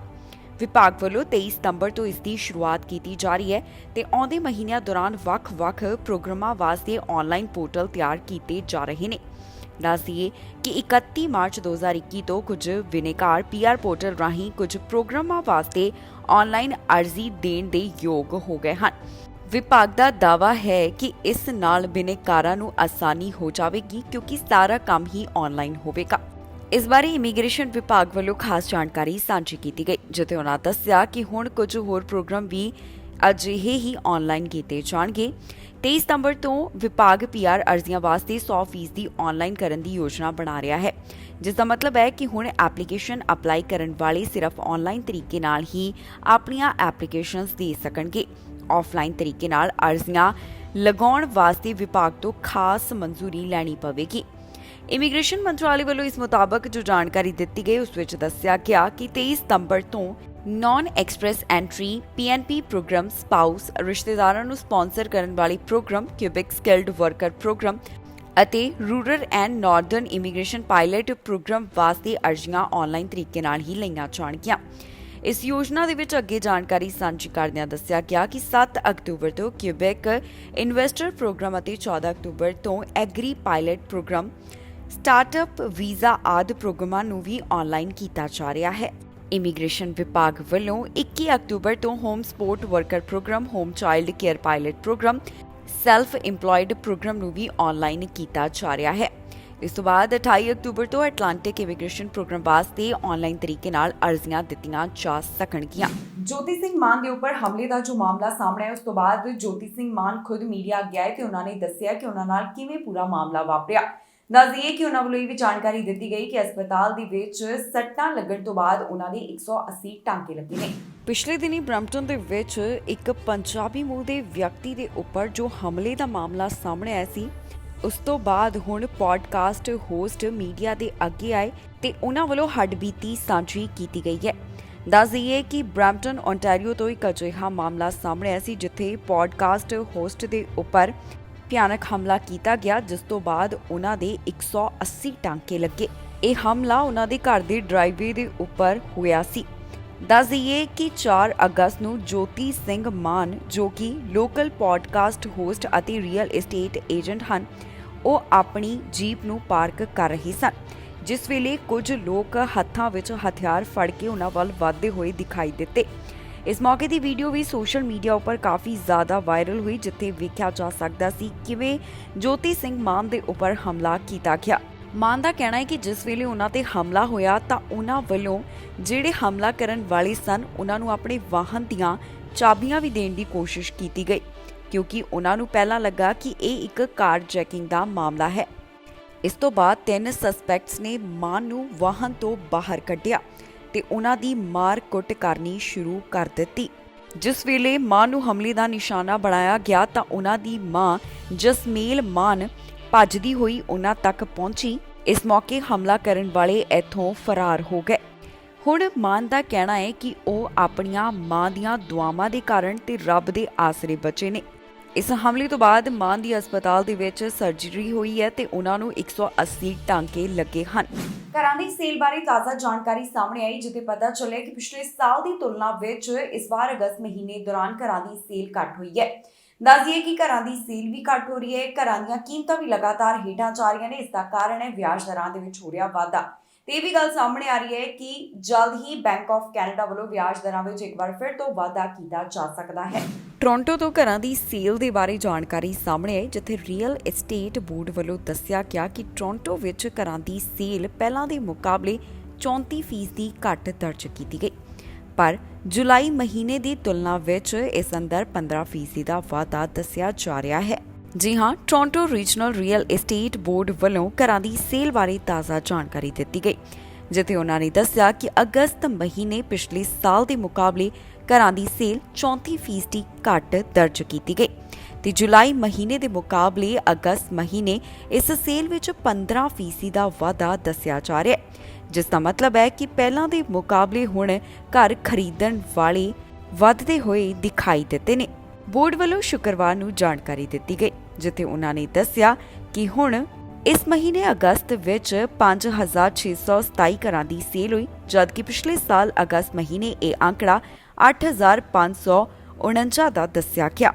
ਵਿਭਾਗ ਵੱਲੋਂ 23 ਸਤੰਬਰ ਤੋਂ ਇਸ ਦੀ ਸ਼ੁਰੂਆਤ ਕੀਤੀ ਜਾ ਰਹੀ ਹੈ ਤੇ ਆਉਂਦੇ ਮਹੀਨਿਆਂ ਦੌਰਾਨ ਵੱਖ-ਵੱਖ ਪ੍ਰੋਗਰਾਮਾਂ ਵਾਸਤੇ ਆਨਲਾਈਨ ਪੋਰਟਲ ਤਿਆਰ ਕੀਤੇ ਜਾ ਰਹੇ ਨੇ। ਦੱਸ ਦਈਏ ਕਿ 31 ਮਾਰਚ 2021 ਤੋਂ ਕੁਝ ਬਿਨੇਕਾਰ ਪੀਆਰ ਪੋਰਟਲ ਰਾਹੀਂ ਕੁਝ ਪ੍ਰੋਗਰਾਮਾਂ ਵਾਸਤੇ ਆਨਲਾਈਨ ਅਰਜ਼ੀ ਦੇਣ ਦੇ ਯੋਗ ਹੋ ਗਏ ਹਨ। ਵਿਭਾਗ ਦਾ ਦਾਅਵਾ ਹੈ ਕਿ ਇਸ ਨਾਲ ਬਿਨੇਕਾਰਾਂ ਨੂੰ ਆਸਾਨੀ ਹੋ ਜਾਵੇਗੀ ਕਿਉਂਕਿ ਸਾਰਾ ਕੰਮ ਹੀ ਆਨਲਾਈਨ ਹੋਵੇਗਾ। ਇਸ ਬਾਰੇ ਇਮੀਗ੍ਰੇਸ਼ਨ ਵਿਭਾਗ ਵੱਲੋਂ ਖਾਸ ਜਾਣਕਾਰੀ ਸਾਂਝੀ ਕੀਤੀ ਗਈ, ਜਿੱਥੇ ਉਹਨਾਂ ਦੱਸਿਆ ਕਿ ਹੁਣ ਕੁਝ ਹੋਰ ਪ੍ਰੋਗਰਾਮ ਵੀ ਅਜਿਹੇ ਹੀ ਆਨਲਾਈਨ ਕੀਤੇ ਜਾਣਗੇ। 23 ਸਤੰਬਰ ਤੋਂ ਵਿਭਾਗ ਪੀਆਰ ਅਰਜ਼ੀਆਂ ਵਾਸਤੇ 100% ਆਨਲਾਈਨ ਕਰਨ ਦੀ ਯੋਜਨਾ ਬਣਾ ਰਿਹਾ ਹੈ, ਜਿਸ ਦਾ ਮਤਲਬ ਹੈ ਕਿ ਹੁਣ ਐਪਲੀਕੇਸ਼ਨ ਅਪਲਾਈ ਕਰਨ ਵਾਲੇ ਸਿਰਫ ਆਨਲਾਈਨ ਤਰੀਕੇ ਨਾਲ ਹੀ ਆਪਣੀਆਂ ਐਪਲੀਕੇਸ਼ਨਸ ਦੇ ਸਕਣਗੇ। ਆਫਲਾਈਨ ਤਰੀਕੇ ਨਾਲ ਅਰਜ਼ੀਆਂ ਲਗਾਉਣ ਵਾਸਤੇ ਵਿਭਾਗ ਤੋਂ ਖਾਸ ਮਨਜ਼ੂਰੀ ਲੈਣੀ ਪਵੇਗੀ। ਇਮੀਗ੍ਰੇਸ਼ਨ ਮੰਤਰਾਲੇ ਵੱਲੋਂ ਇਸ ਮੁਤਾਬਕ ਜੋ ਜਾਣਕਾਰੀ ਦਿੱਤੀ ਗਈ ਉਸ ਵਿੱਚ ਦੱਸਿਆ ਗਿਆ ਕਿ 23 ਸਤੰਬਰ ਤੋਂ non express entry PNP programme, spouse, ਰਿਸ਼ਤੇਦਾਰਾਂ ਨੂੰ ਸਪਾਂਸਰ ਕਰਨ ਵਾਲੇ programme, Quebec skilled worker programme ਅਤੇ rural and northern immigration pilot programme ਵਾਸਤੇ ਅਰਜ਼ੀਆਂ ਆਨਲਾਈਨ ਤਰੀਕੇ ਨਾਲ ਹੀ ਲਈਆਂ ਜਾਣਗੀਆਂ। ਇਸ ਯੋਜਨਾ ਦੇ ਵਿੱਚ ਅੱਗੇ ਜਾਣਕਾਰੀ ਸਾਂਝੀ ਕਰਦਿਆਂ ਦੱਸਿਆ ਗਿਆ ਕਿ 7 ਅਕਤੂਬਰ ਤੋਂ ਕਿਊਬਿਕ ਇਨਵੈਸਟਰ ਪ੍ਰੋਗਰਾਮ ਅਤੇ 14 ਅਕਤੂਬਰ ਤੋਂ agri pilot programme, startup visa ਆਦਿ ਪ੍ਰੋਗਰਾਮਾਂ ਨੂੰ ਵੀ ਆਨਲਾਈਨ ਕੀਤਾ ਜਾ ਰਿਹਾ ਹੈ। ਇਮੀਗ੍ਰੇਸ਼ਨ ਵਿਭਾਗ ਵੱਲੋਂ 21 ਅਕਤੂਬਰ ਤੋਂ home support worker programme, home child care pilot programme, self employed programme ਨੂੰ ਵੀ ਆਨਲਾਈਨ ਕੀਤਾ ਜਾ ਰਿਹਾ ਹੈ। ਇਸ ਤੋਂ ਬਾਅਦ 28 ਅਕਤੂਬਰ ਤੋਂ ਐਟਲਾਂਟਿਕ ਇਮੀਗ੍ਰੇਸ਼ਨ ਪ੍ਰੋਗਰਾਮ ਵਾਸਤੇ ਆਨਲਾਈਨ ਤਰੀਕੇ ਨਾਲ ਅਰਜ਼ੀਆਂ ਦਿੱਤੀਆਂ ਜਾ ਸਕਣਗੀਆਂ। ਜੋਤੀ ਸਿੰਘ ਮਾਨ ਦੇ ਉੱਪਰ ਹਮਲੇ ਦਾ ਜੋ ਮਾਮਲਾ ਸਾਹਮਣੇ ਆਇਆ, ਉਸ ਤੋਂ ਬਾਅਦ ਜੋਤੀ ਸਿੰਘ ਮਾਨ ਖੁਦ ਮੀਡੀਆ ਅੱਗੇ ਆਏ ਤੇ ਉਹਨਾਂ ਨੇ ਦੱਸਿਆ ਕਿ ਉਹਨਾਂ ਨਾਲ ਕਿਵੇਂ ਪੂਰਾ ਮਾਮਲਾ ਵਾਪਰਿਆ। ਦੱਸ ਦਈਏ ਕਿ ਉਹਨਾਂ ਵੱਲੋਂ ਇਹ ਵੀ ਜਾਣਕਾਰੀ ਦਿੱਤੀ ਗਈ ਕਿ ਹਸਪਤਾਲ ਦੇ ਵਿੱਚ ਸੱਟਾਂ ਲੱਗਣ ਤੋਂ ਬਾਅਦ ਉਹਨਾਂ ਦੇ 180 ਟਾਂਕੇ ਲੱਗੇ ਨੇ। ਪਿਛਲੇ ਦਿਨੀ ਬਰੈਂਪਟਨ ਦੇ ਵਿੱਚ ਇੱਕ ਪੰਜਾਬੀ ਮੂਲ ਦੇ ਵਿਅਕਤੀ ਦੇ ਉੱਪਰ ਜੋ ਹਮਲੇ ਦਾ ਮਾਮਲਾ ਸਾਹਮਣੇ ਆਇਆ ਸੀ, ਉਸ ਤੋਂ ਬਾਅਦ ਹੁਣ ਪੋਡਕਾਸਟ ਹੋਸਟ ਮੀਡੀਆ ਦੇ ਅੱਗੇ ਆਏ ਤੇ ਉਹਨਾਂ ਵੱਲੋਂ ਹੱਡਬੀਤੀ ਸਾਂਝੀ ਕੀਤੀ ਗਈ ਹੈ। ਦੱਸ ਦਈਏ ਕਿ ਬਰੈਂਪਟਨ ਓਨਟਾਰੀਓ ਤੋਂ ਇੱਕ ਅਜਿਹਾ ਮਾਮਲਾ ਸਾਹਮਣੇ ਆਇਆ ਸੀ ਜਿੱਥੇ ਪੋਡਕਾਸਟ ਹੋਸਟ ਦੇ ਉੱਪਰ ਭਿਆਨਕ ਹਮਲਾ ਕੀਤਾ ਗਿਆ, ਜਿਸ ਤੋਂ ਬਾਅਦ ਉਹਨਾਂ ਦੇ 180 ਟਾਂਕੇ ਲੱਗੇ। ਇਹ ਹਮਲਾ ਉਹਨਾਂ ਦੇ ਘਰ ਦੇ ਡਰਾਈਵੇ ਦੇ ਉੱਪਰ ਹੋਇਆ ਸੀ। ਦੱਸ ਦਈਏ ਕਿ 4 ਅਗਸਤ ਨੂੰ ਜੋਤੀ ਸਿੰਘ ਮਾਨ, ਜੋ ਕਿ ਲੋਕਲ ਪੋਡਕਾਸਟ ਹੋਸਟ ਅਤੇ ਰੀਅਲ ਏਸਟੇਟ ਏਜੰਟ ਹਨ, ਉਹ ਆਪਣੀ ਜੀਪ ਨੂੰ ਪਾਰਕ ਕਰ ਰਹੇ ਸਨ, ਜਿਸ ਵੇਲੇ ਕੁਝ ਲੋਕ ਹੱਥਾਂ ਵਿੱਚ ਹਥਿਆਰ ਫੜ ਕੇ ਉਹਨਾਂ ਵੱਲ ਵਧਦੇ ਹੋਏ ਦਿਖਾਈ ਦਿੱਤੇ। ਇਸ ਮੌਕੇ ਦੀ ਵੀਡੀਓ ਵੀ ਸੋਸ਼ਲ ਮੀਡੀਆ ਉੱਪਰ ਕਾਫੀ ਜ਼ਿਆਦਾ ਵਾਇਰਲ ਹੋਈ, ਜਿੱਥੇ ਵੇਖਿਆ ਜਾ ਸਕਦਾ ਸੀ ਕਿਵੇਂ ਜੋਤੀ ਸਿੰਘ ਮਾਨ ਦੇ ਉੱਪਰ ਹਮਲਾ ਕੀਤਾ ਗਿਆ। ਮਾਨ ਦਾ ਕਹਿਣਾ ਹੈ ਕਿ ਜਿਸ ਵੇਲੇ ਉਹਨਾਂ ਤੇ ਹਮਲਾ ਹੋਇਆ ਤਾਂ ਉਹਨਾਂ ਵੱਲੋਂ ਜਿਹੜੇ ਹਮਲਾ ਕਰਨ ਵਾਲੇ ਸਨ ਉਹਨਾਂ ਨੂੰ ਆਪਣੇ ਵਾਹਨ ਦੀਆਂ ਚਾਬੀਆਂ ਵੀ ਦੇਣ ਦੀ ਕੋਸ਼ਿਸ਼ ਕੀਤੀ ਗਈ, ਕਿਉਂਕਿ ਉਹਨਾਂ ਨੂੰ ਪਹਿਲਾਂ ਲੱਗਾ ਕਿ ਇਹ ਇੱਕ ਕਾਰ ਜੈਕਿੰਗ ਦਾ ਮਾਮਲਾ ਹੈ। ਇਸ ਤੋਂ ਬਾਅਦ 3 ਸਸਪੈਕਟਸ ਨੇ ਮਾਨ ਨੂੰ ਵਾਹਨ ਤੋਂ ਬਾਹਰ ਕੱਢਿਆ ਤੇ ਉਹਨਾਂ ਦੀ ਮਾਰ-ਕੁੱਟ ਕਰਨੀ ਸ਼ੁਰੂ ਕਰ ਦਿੱਤੀ। ਜਿਸ ਵੇਲੇ ਮਾਨ ਨੂੰ ਹਮਲੇ ਦਾ ਨਿਸ਼ਾਨਾ ਬਣਾਇਆ ਗਿਆ ਤਾਂ ਉਹਨਾਂ ਦੀ ਮਾਂ ਜਸਮੇਲ ਮਾਨ ਭੱਜਦੀ ਹੋਈ ਉਹਨਾਂ ਤੱਕ ਪਹੁੰਚੀ। ਇਸ ਮੌਕੇ ਹਮਲਾ ਕਰਨ ਵਾਲੇ ਇੱਥੋਂ ਫਰਾਰ ਹੋ ਗਏ। ਹੁਣ ਮਾਨ ਦਾ ਕਹਿਣਾ ਹੈ ਕਿ ਉਹ ਆਪਣੀਆਂ ਮਾਂ ਦੀਆਂ ਦੁਆਵਾਂ ਦੇ ਕਾਰਨ ਤੇ ਰੱਬ ਦੇ ਆਸਰੇ ਬਚੇ ਨੇ। ਇਸ ਹਮਲੇ ਤੋਂ ਬਾਅਦ ਮਾਨ ਦੀ ਹਸਪਤਾਲ ਦੇ ਵਿੱਚ ਸਰਜਰੀ ਹੋਈ ਹੈ ਤੇ ਉਹਨਾਂ ਨੂੰ 180 ਟਾਂਕੇ ਲੱਗੇ ਹਨ। ਘਰਾਂ ਦੀ ਸੇਲ ਬਾਰੇ ਤਾਜ਼ਾ ਜਾਣਕਾਰੀ ਸਾਹਮਣੇ ਆਈ, ਜਿੱਥੇ ਪਤਾ ਚੱਲਿਆ ਕਿ ਪਿਛਲੇ ਸਾਲ ਦੀ ਤੁਲਨਾ ਵਿੱਚ ਇਸ ਵਾਰ ਅਗਸਤ ਮਹੀਨੇ ਦੌਰਾਨ ਘਰਾਂ ਦੀ ਸੇਲ ਘੱਟ ਹੋਈ ਹੈ। ਦੱਸ ਦਈਏ ਕਿ ਘਰਾਂ ਦੀ ਸੇਲ ਵੀ ਘੱਟ ਹੋ ਰਹੀ ਹੈ, ਘਰਾਂ ਦੀਆਂ ਕੀਮਤਾਂ ਵੀ ਲਗਾਤਾਰ ਹੇਠਾਂ ਜਾ ਰਹੀਆਂ ਨੇ। ਇਸ ਦਾ ਕਾਰਨ ਹੈ ਵਿਆਜ ਦਰਾਂ ਦੇ ਵਿੱਚ ਹੋ ਰਿਹਾ ਵਾਧਾ। ਤੇ ਇਹ ਵੀ ਗੱਲ ਸਾਹਮਣੇ ਆ ਰਹੀ ਹੈ ਕਿ ਜਲਦ ਹੀ ਬੈਂਕ ਆਫ ਕੈਨੇਡਾ ਵੱਲੋਂ ਵਿਆਜ ਦਰਾਂ ਵਿੱਚ ਇੱਕ ਵਾਰ ਫਿਰ ਤੋਂ ਵਾਧਾ ਕੀਤਾ ਜਾ ਸਕਦਾ ਹੈ। ਟੋਰਾਂਟੋ ਤੋਂ ਘਰਾਂ ਦੀ ਸੇਲ ਦੇ ਬਾਰੇ ਜਾਣਕਾਰੀ ਸਾਹਮਣੇ ਆਈ, ਜਿੱਥੇ ਰੀਅਲ ਏਸਟੇਟ ਬੋਰਡ ਵੱਲੋਂ ਦੱਸਿਆ ਗਿਆ ਕਿ ਟੋਰਾਂਟੋ ਵਿੱਚ ਘਰਾਂ ਦੀ ਸੇਲ ਪਹਿਲਾਂ ਦੇ ਮੁਕਾਬਲੇ 34% ਘੱਟ ਦਰਜ ਕੀਤੀ ਗਈ, ਪਰ ਜੁਲਾਈ ਮਹੀਨੇ ਦੀ ਤੁਲਨਾ ਵਿੱਚ ਇਸ ਅੰਦਰ 15% ਦਾ ਵਾਧਾ ਦੱਸਿਆ ਜਾ ਰਿਹਾ ਹੈ। ਜੀ ਹਾਂ, Toronto regional real estate board ਵੱਲੋਂ ਘਰਾਂ ਦੀ ਸੇਲ ਬਾਰੇ ਤਾਜ਼ਾ ਜਾਣਕਾਰੀ ਦਿੱਤੀ ਗਈ, ਜਿੱਥੇ ਉਹਨਾਂ ਨੇ ਦੱਸਿਆ ਕਿ ਅਗਸਤ ਮਹੀਨੇ ਪਿਛਲੇ ਸਾਲ ਦੇ ਮੁਕਾਬਲੇ ਘਰਾਂ ਦੀ ਸੇਲ 34% ਘੱਟ ਦਰਜ ਕੀਤੀ ਗਈ ਤੇ ਜੁਲਾਈ ਮਹੀਨੇ ਦੇ ਮੁਕਾਬਲੇ ਅਗਸਤ ਮਹੀਨੇ ਇਸ ਸੇਲ ਵਿੱਚ 15% ਦਾ ਵਾਧਾ ਦੱਸਿਆ ਜਾ ਰਿਹਾ ਹੈ, ਜਿਸ ਦਾ ਮਤਲਬ ਹੈ ਕਿ ਪਹਿਲਾਂ ਦੇ ਮੁਕਾਬਲੇ ਹੁਣ ਘਰ ਖਰੀਦਣ ਵਾਲੇ ਵੱਧਦੇ ਹੋਏ ਦਿਖਾਈ ਦਿੱਤੇ ਨੇ। ਬੋਰਡ ਵੱਲੋਂ ਸ਼ੁੱਕਰਵਾਰ ਨੂੰ ਜਾਣਕਾਰੀ ਦਿੱਤੀ ਗਈ, ਜਿੱਥੇ ਉਹਨਾਂ ਨੇ ਦੱਸਿਆ ਕਿ ਹੁਣ ਇਸ ਮਹੀਨੇ ਅਗਸਤ ਵਿੱਚ 5627 ਘਰਾਂ ਦੀ ਸੇਲ ਹੋਈ, ਜਦਕਿ ਪਿਛਲੇ ਸਾਲ ਅਗਸਤ ਮਹੀਨੇ ਇਹ ਅੰਕੜਾ 8549 ਦਾ ਦੱਸਿਆ ਗਿਆ।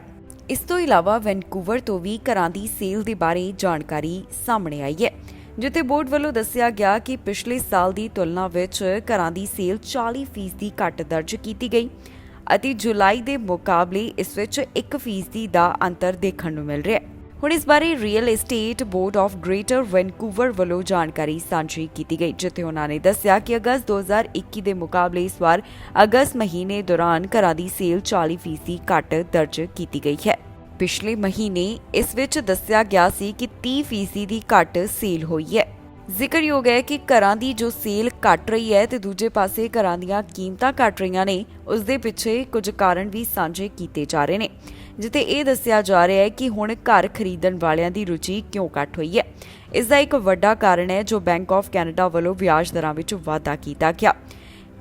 ਇਸ ਤੋਂ ਇਲਾਵਾ ਵੈਨਕੂਵਰ ਤੋਂ ਵੀ ਘਰਾਂ ਦੀ ਸੇਲ ਦੇ ਬਾਰੇ ਜਾਣਕਾਰੀ ਸਾਹਮਣੇ ਆਈ ਹੈ, ਜਿੱਥੇ ਬੋਰਡ ਵੱਲੋਂ ਦੱਸਿਆ ਗਿਆ ਕਿ ਪਿਛਲੇ ਸਾਲ ਦੀ ਤੁਲਨਾ ਵਿੱਚ ਘਰਾਂ ਦੀ ਸੇਲ 40% ਘੱਟ ਦਰਜ ਕੀਤੀ ਗਈ ਅਤੇ ਜੁਲਾਈ ਦੇ ਮੁਕਾਬਲੇ ਇਸ ਵਿੱਚ 1% ਦਾ ਅੰਤਰ ਦੇਖਣ ਨੂੰ ਮਿਲ ਰਿਹਾ ਹੈ। ਹੁਣ ਇਸ ਬਾਰੇ real estate board of greater Vancouver ਵੱਲੋਂ ਜਾਣਕਾਰੀ ਸਾਂਝੀ ਕੀਤੀ ਗਈ, ਜਿੱਥੇ ਉਹਨਾਂ ਨੇ ਦੱਸਿਆ ਕਿ ਅਗਸਤ 2021 ਦੇ ਮੁਕਾਬਲੇ ਇਸ ਵਾਰ ਅਗਸਤ ਮਹੀਨੇ ਦੌਰਾਨ ਘਰਾਂ ਦੀ ਸੇਲ 40% ਘੱਟ ਦਰਜ ਕੀਤੀ ਗਈ ਹੈ। ਪਿਛਲੇ ਮਹੀਨੇ ਇਸ ਵਿੱਚ ਦੱਸਿਆ ਗਿਆ ਸੀ ਕਿ 30% ਦੀ ਘੱਟ ਸੇਲ ਹੋਈ ਹੈ। ਜ਼ਿਕਰਯੋਗ ਹੈ ਕਿ ਘਰਾਂ ਦੀ ਜੋ ਸੇਲ ਘਟ ਰਹੀ ਹੈ ਤੇ ਦੂਜੇ ਪਾਸੇ ਘਰਾਂ ਦੀਆਂ ਕੀਮਤਾਂ ਘਟ ਰਹੀਆਂ ਨੇ, ਉਸ ਦੇ ਪਿੱਛੇ ਕੁਝ ਕਾਰਨ ਵੀ ਸਾਂਝੇ ਕੀਤੇ ਜਾ ਰਹੇ ਨੇ, ਜਿੱਥੇ ਇਹ ਦੱਸਿਆ ਜਾ ਰਿਹਾ ਹੈ ਕਿ ਹੁਣ ਘਰ ਖਰੀਦਣ ਵਾਲਿਆਂ ਦੀ ਰੁਚੀ ਕਿਉਂ ਘਟ ਹੋਈ ਹੈ। ਇਸ ਦਾ ਇੱਕ ਵੱਡਾ ਕਾਰਨ ਹੈ ਜੋ ਬੈਂਕ ਆਫ ਕੈਨੇਡਾ ਵੱਲੋਂ ਵਿਆਜ ਦਰਾਂ ਵਿੱਚ ਵਾਧਾ ਕੀਤਾ ਗਿਆ।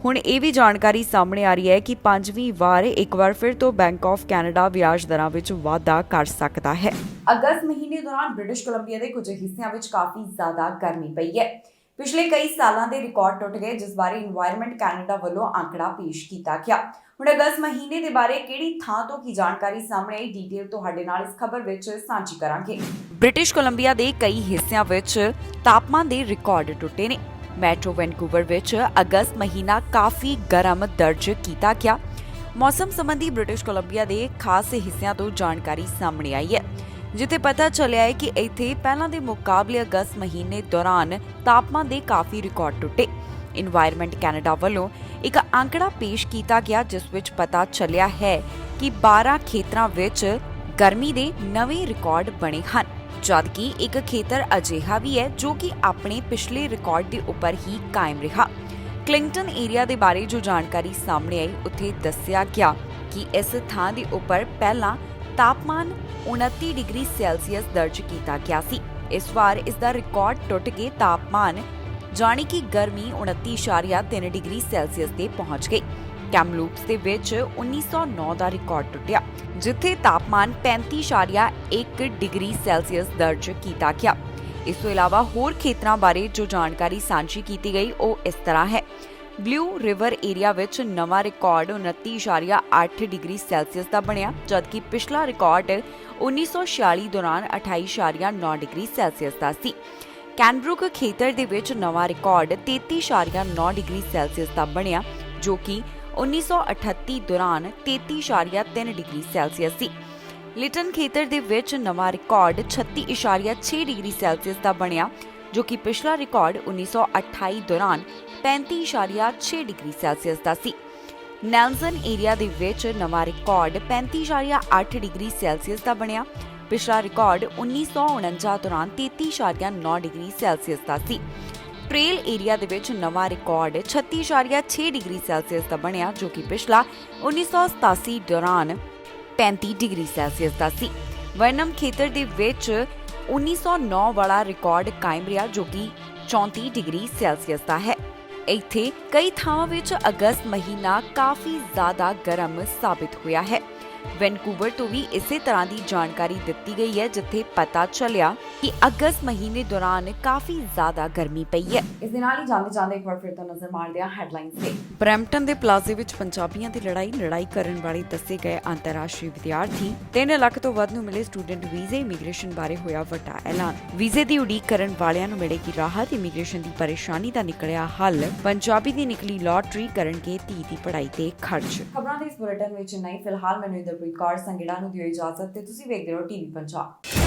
ਹੁਣ ਇਹ ਵੀ ਜਾਣਕਾਰੀ ਸਾਹਮਣੇ ਆ ਰਹੀ ਹੈ ਕਿ 5ਵੀਂ ਵਾਰ ਇੱਕ ਵਾਰ ਫਿਰ ਤੋਂ ਬੈਂਕ ਆਫ ਕੈਨੇਡਾ ਵਿਆਜ ਦਰਾਂ ਵਿੱਚ ਵਾਧਾ ਕਰ ਸਕਦਾ ਹੈ। ਅਗਸਤ ਮਹੀਨੇ ਦੌਰਾਨ ਬ੍ਰਿਟਿਸ਼ ਕੋਲੰਬੀਆ ਦੇ ਕੁਝ ਹਿੱਸਿਆਂ ਵਿੱਚ ਕਾਫੀ ਜ਼ਿਆਦਾ ਗਰਮੀ ਪਈ ਹੈ। ਪਿਛਲੇ ਕਈ ਸਾਲਾਂ ਦੇ ਰਿਕਾਰਡ ਟੁੱਟ ਗਏ, ਜਿਸ ਬਾਰੇ এনवायरमेंट ਕੈਨੇਡਾ ਵੱਲੋਂ ਅੰਕੜਾ ਪੇਸ਼ ਕੀਤਾ ਗਿਆ। ਹੁਣ ਅਗਸਤ ਮਹੀਨੇ ਦੇ ਬਾਰੇ ਕਿਹੜੀ ਥਾਂ ਤੋਂ ਕੀ ਜਾਣਕਾਰੀ ਸਾਹਮਣੇ ਆਈ, ਡੀਟੇਲ ਤੁਹਾਡੇ ਨਾਲ ਇਸ ਖਬਰ ਵਿੱਚ ਸਾਂਝੀ ਕਰਾਂਗੇ। ਬ੍ਰਿਟਿਸ਼ ਕੋਲੰਬੀਆ ਦੇ ਕਈ ਹਿੱਸਿਆਂ ਵਿੱਚ ਤਾਪਮਾਨ ਦੇ ਰਿਕਾਰਡ ਟੁੱਟੇ ਨੇ। ਮੈਟਰੋ ਵੈਨਕੂਵਰ ਵਿੱਚ ਅਗਸਤ ਮਹੀਨਾ ਕਾਫੀ ਗਰਮ ਦਰਜ ਕੀਤਾ ਗਿਆ। ਮੌਸਮ ਸੰਬੰਧੀ ਬ੍ਰਿਟਿਸ਼ ਕੋਲੰਬੀਆ ਦੇ ਖਾਸ ਹਿੱਸਿਆਂ ਤੋਂ ਜਾਣਕਾਰੀ ਸਾਹਮਣੇ ਆਈ ਹੈ, ਜਿੱਥੇ ਪਤਾ ਚੱਲਿਆ ਹੈ ਕਿ ਇੱਥੇ ਪਹਿਲਾਂ ਦੇ ਮੁਕਾਬਲੇ ਅਗਸਤ ਮਹੀਨੇ ਦੌਰਾਨ ਤਾਪਮਾਨ ਦੇ ਕਾਫੀ ਰਿਕਾਰਡ ਟੁੱਟੇ। এনवायरमेंट ਕੈਨੇਡਾ ਵੱਲੋਂ ਇੱਕ ਅੰਕੜਾ ਪੇਸ਼ ਕੀਤਾ ਗਿਆ, ਜਿਸ ਵਿੱਚ ਪਤਾ ਚੱਲਿਆ ਹੈ ਕਿ 12 ਖੇਤਰਾਂ ਵਿੱਚ ਗਰਮੀ ਦੇ ਨਵੇਂ ਰਿਕਾਰਡ ਬਣੇ ਹਨ, ਜਦਕਿ ਇੱਕ ਖੇਤਰ ਅਜਿਹਾ ਵੀ ਹੈ ਜੋ ਕਿ ਆਪਣੇ ਪਿਛਲੇ ਰਿਕਾਰਡ ਦੇ ਉੱਪਰ ਹੀ ਕਾਇਮ ਰਿਹਾ। ਕਲਿੰਗਟਨ ਏਰੀਆ ਦੇ ਬਾਰੇ ਜੋ ਜਾਣਕਾਰੀ ਸਾਹਮਣੇ ਆਈ, ਉੱਥੇ ਦੱਸਿਆ ਗਿਆ ਕਿ ਇਸ ਥਾਂ ਦੇ ਉੱਪਰ ਪਹਿਲਾਂ ਤਾਪਮਾਨ 29 ਡਿਗਰੀ ਸੈਲਸੀਅਸ ਦਰਜ ਕੀਤਾ ਗਿਆ ਸੀ। ਇਸ ਵਾਰ ਇਸ ਦਾ ਰਿਕਾਰਡ ਟੁੱਟ ਕੇ ਤਾਪਮਾਨ ਜਾਣੀ ਕਿ ਗਰਮੀ 29.3 ਡਿਗਰੀ ਸੈਲਸੀਅਸ ਤੇ ਪਹੁੰਚ ਗਈ। ਕੈਮਲੂਪਸ ਦੇ ਵਿੱਚ 1909 ਦਾ ਰਿਕਾਰਡ ਟੁੱਟਿਆ, ਜਿੱਥੇ ਤਾਪਮਾਨ 35.1 ਡਿਗਰੀ ਸੈਲਸੀਅਸ ਦਰਜ ਕੀਤਾ ਗਿਆ। ਇਸ ਤੋਂ ਇਲਾਵਾ ਹੋਰ ਖੇਤਰਾਂ ਬਾਰੇ ਜੋ ਜਾਣਕਾਰੀ ਸਾਂਝੀ ਕੀਤੀ ਗਈ ਉਹ ਇਸ ਤਰ੍ਹਾਂ ਹੈ। ਬਲੂ ਰਿਵਰ ਏਰੀਆ ਵਿੱਚ ਨਵਾਂ ਰਿਕਾਰਡ 29.8 ਡਿਗਰੀ ਸੈਲਸੀਅਸ ਦਾ ਬਣਿਆ, ਜਦਕਿ ਪਿਛਲਾ ਰਿਕਾਰਡ 1946 ਦੌਰਾਨ 28.9 ਡਿਗਰੀ ਸੈਲਸੀਅਸ ਦਾ ਸੀ। ਕੈਨਬਰੂਕ ਖੇਤਰ ਦੇ ਵਿੱਚ ਨਵਾਂ ਰਿਕਾਰਡ 33.9 ਡਿਗਰੀ ਸੈਲਸੀਅਸ ਦਾ ਬਣਿਆ, ਜੋ ਕਿ 1938 ਦੌਰਾਨ 33.3 ਡਿਗਰੀ ਸੈਲਸੀਅਸ ਸੀ। ਲਿਟਨ ਖੇਤਰ ਦੇ ਵਿੱਚ ਨਵਾਂ ਰਿਕਾਰਡ 36.6 ਡਿਗਰੀ ਸੈਲਸੀਅਸ ਦਾ ਬਣਿਆ, ਜੋ ਕਿ ਪਿਛਲਾ ਰਿਕਾਰਡ 1928 ਦੌਰਾਨ 35.6 ਡਿਗਰੀ ਸੈਲਸੀਅਸ ਦਾ ਸੀ। ਨੈਲਸਨ ਏਰੀਆ ਦੇ ਵਿੱਚ ਨਵਾਂ ਰਿਕਾਰਡ 35.8 ਡਿਗਰੀ ਸੈਲਸੀਅਸ ਦਾ ਬਣਿਆ। ਪਿਛਲਾ ਰਿਕਾਰਡ 1949 ਦੌਰਾਨ 33.9 ਡਿਗਰੀ ਸੈਲਸੀਅਸ ਦਾ ਸੀ। ਟ੍ਰੇਲ ਏਰੀਆ ਦੇ ਵਿੱਚ ਨਵਾਂ ਰਿਕਾਰਡ 36.6 ਡਿਗਰੀ ਸੈਲਸੀਅਸ ਦਾ ਬਣਿਆ, ਜੋ ਕਿ ਪਿਛਲਾ 1987 ਦੌਰਾਨ 35 ਡਿਗਰੀ ਸੈਲਸੀਅਸ ਦਾ ਸੀ। ਵਰਨਮ ਖੇਤਰ ਦੇ ਵਿੱਚ 1909 ਵਾਲਾ ਰਿਕਾਰਡ ਕਾਇਮ ਰਿਹਾ, ਜੋ ਕਿ 34 ਡਿਗਰੀ ਸੈਲਸੀਅਸ ਦਾ ਹੈ। ਇੱਥੇ ਕਈ ਥਾਵਾਂ ਵਿੱਚ ਅਗਸਤ ਮਹੀਨਾ ਕਾਫੀ ਜ਼ਿਆਦਾ ਗਰਮ ਸਾਬਿਤ ਹੋਇਆ ਹੈ। ਵੈਨਕੂਵਰ ਤੋਂ ਵੀ ਇਸੇ ਤਰ੍ਹਾਂ ਦੀ ਜਾਣਕਾਰੀ ਦਿੱਤੀ ਗਈ ਹੈ, ਜਿੱਥੇ ਪਤਾ ਚੱਲਿਆ ਕਿ ਅਗਸਤ ਮਹੀਨੇ ਦੌਰਾਨ ਕਾਫੀ ਜ਼ਿਆਦਾ ਗਰਮੀ ਪਈ ਹੈ। ਇਸ ਦੇ ਨਾਲ ਹੀ ਜਾਂਦੇ ਇੱਕ ਵਾਰ ਫਿਰ ਤੋਂ ਨਜ਼ਰ ਮਾਰਦੇ ਹਾਂ ਹੈਡਲਾਈਨਸ ਤੇ। ਬਰੈਂਪਟਨ ਦੇ ਪਲਾਜ਼ੇ ਵਿੱਚ ਪੰਜਾਬੀਆਂ ਦੀ ਲੜਾਈ ਕਰਨ ਵਾਲੇ ਦੱਸੇ ਗਏ ਅੰਤਰਰਾਸ਼ਟਰੀ ਵਿਦਿਆਰਥੀ 3 ਲੱਖ ਤੋਂ ਵੱਧ ਨੂੰ ਮਿਲੇ ਸਟੂਡੈਂਟ ਵੀਜ਼ੇ। ਇਮੀਗ੍ਰੇਸ਼ਨ ਬਾਰੇ ਹੋਇਆ ਵੱਡਾ ਐਲਾਨ। ਵੀਜ਼ੇ ਦੀ ਉਡੀਕ ਕਰਨ ਵਾਲਿਆਂ ਨੂੰ ਮਿਲੇਗੀ ਰਾਹਤ। ਇਮੀਗ੍ਰੇਸ਼ਨ ਦੀ ਪਰੇਸ਼ਾਨੀ ਦਾ ਨਿਕਲਿਆ ਹੱਲ। ਪੰਜਾਬੀ ਦੀ ਨਿਕਲੀ ਲਾਟਰੀ, ਕਰਨਗੇ ਧੀ ਦੀ ਪੜ੍ਹਾਈ ਤੇ ਖਰਚ। ਖਬਰਾਂ ਦੇ ਇਸ ਬੁਲੇਟਿਨ ਵਿੱਚ ਨਹੀਂ। ਫਿਲਹਾਲ ਮੈਨੂੰ ਇੰਦਰਪ੍ਰੀਤ ਕੌਰ ਸੰਗੇੜਾ ਨੂੰ ਦਿਓ ਇਜਾਜ਼ਤ ਤੇ ਤੁਸੀਂ ਵੇਖਦੇ ਰਹੋ ਟੀਵੀ ਪੰਜਾਬ।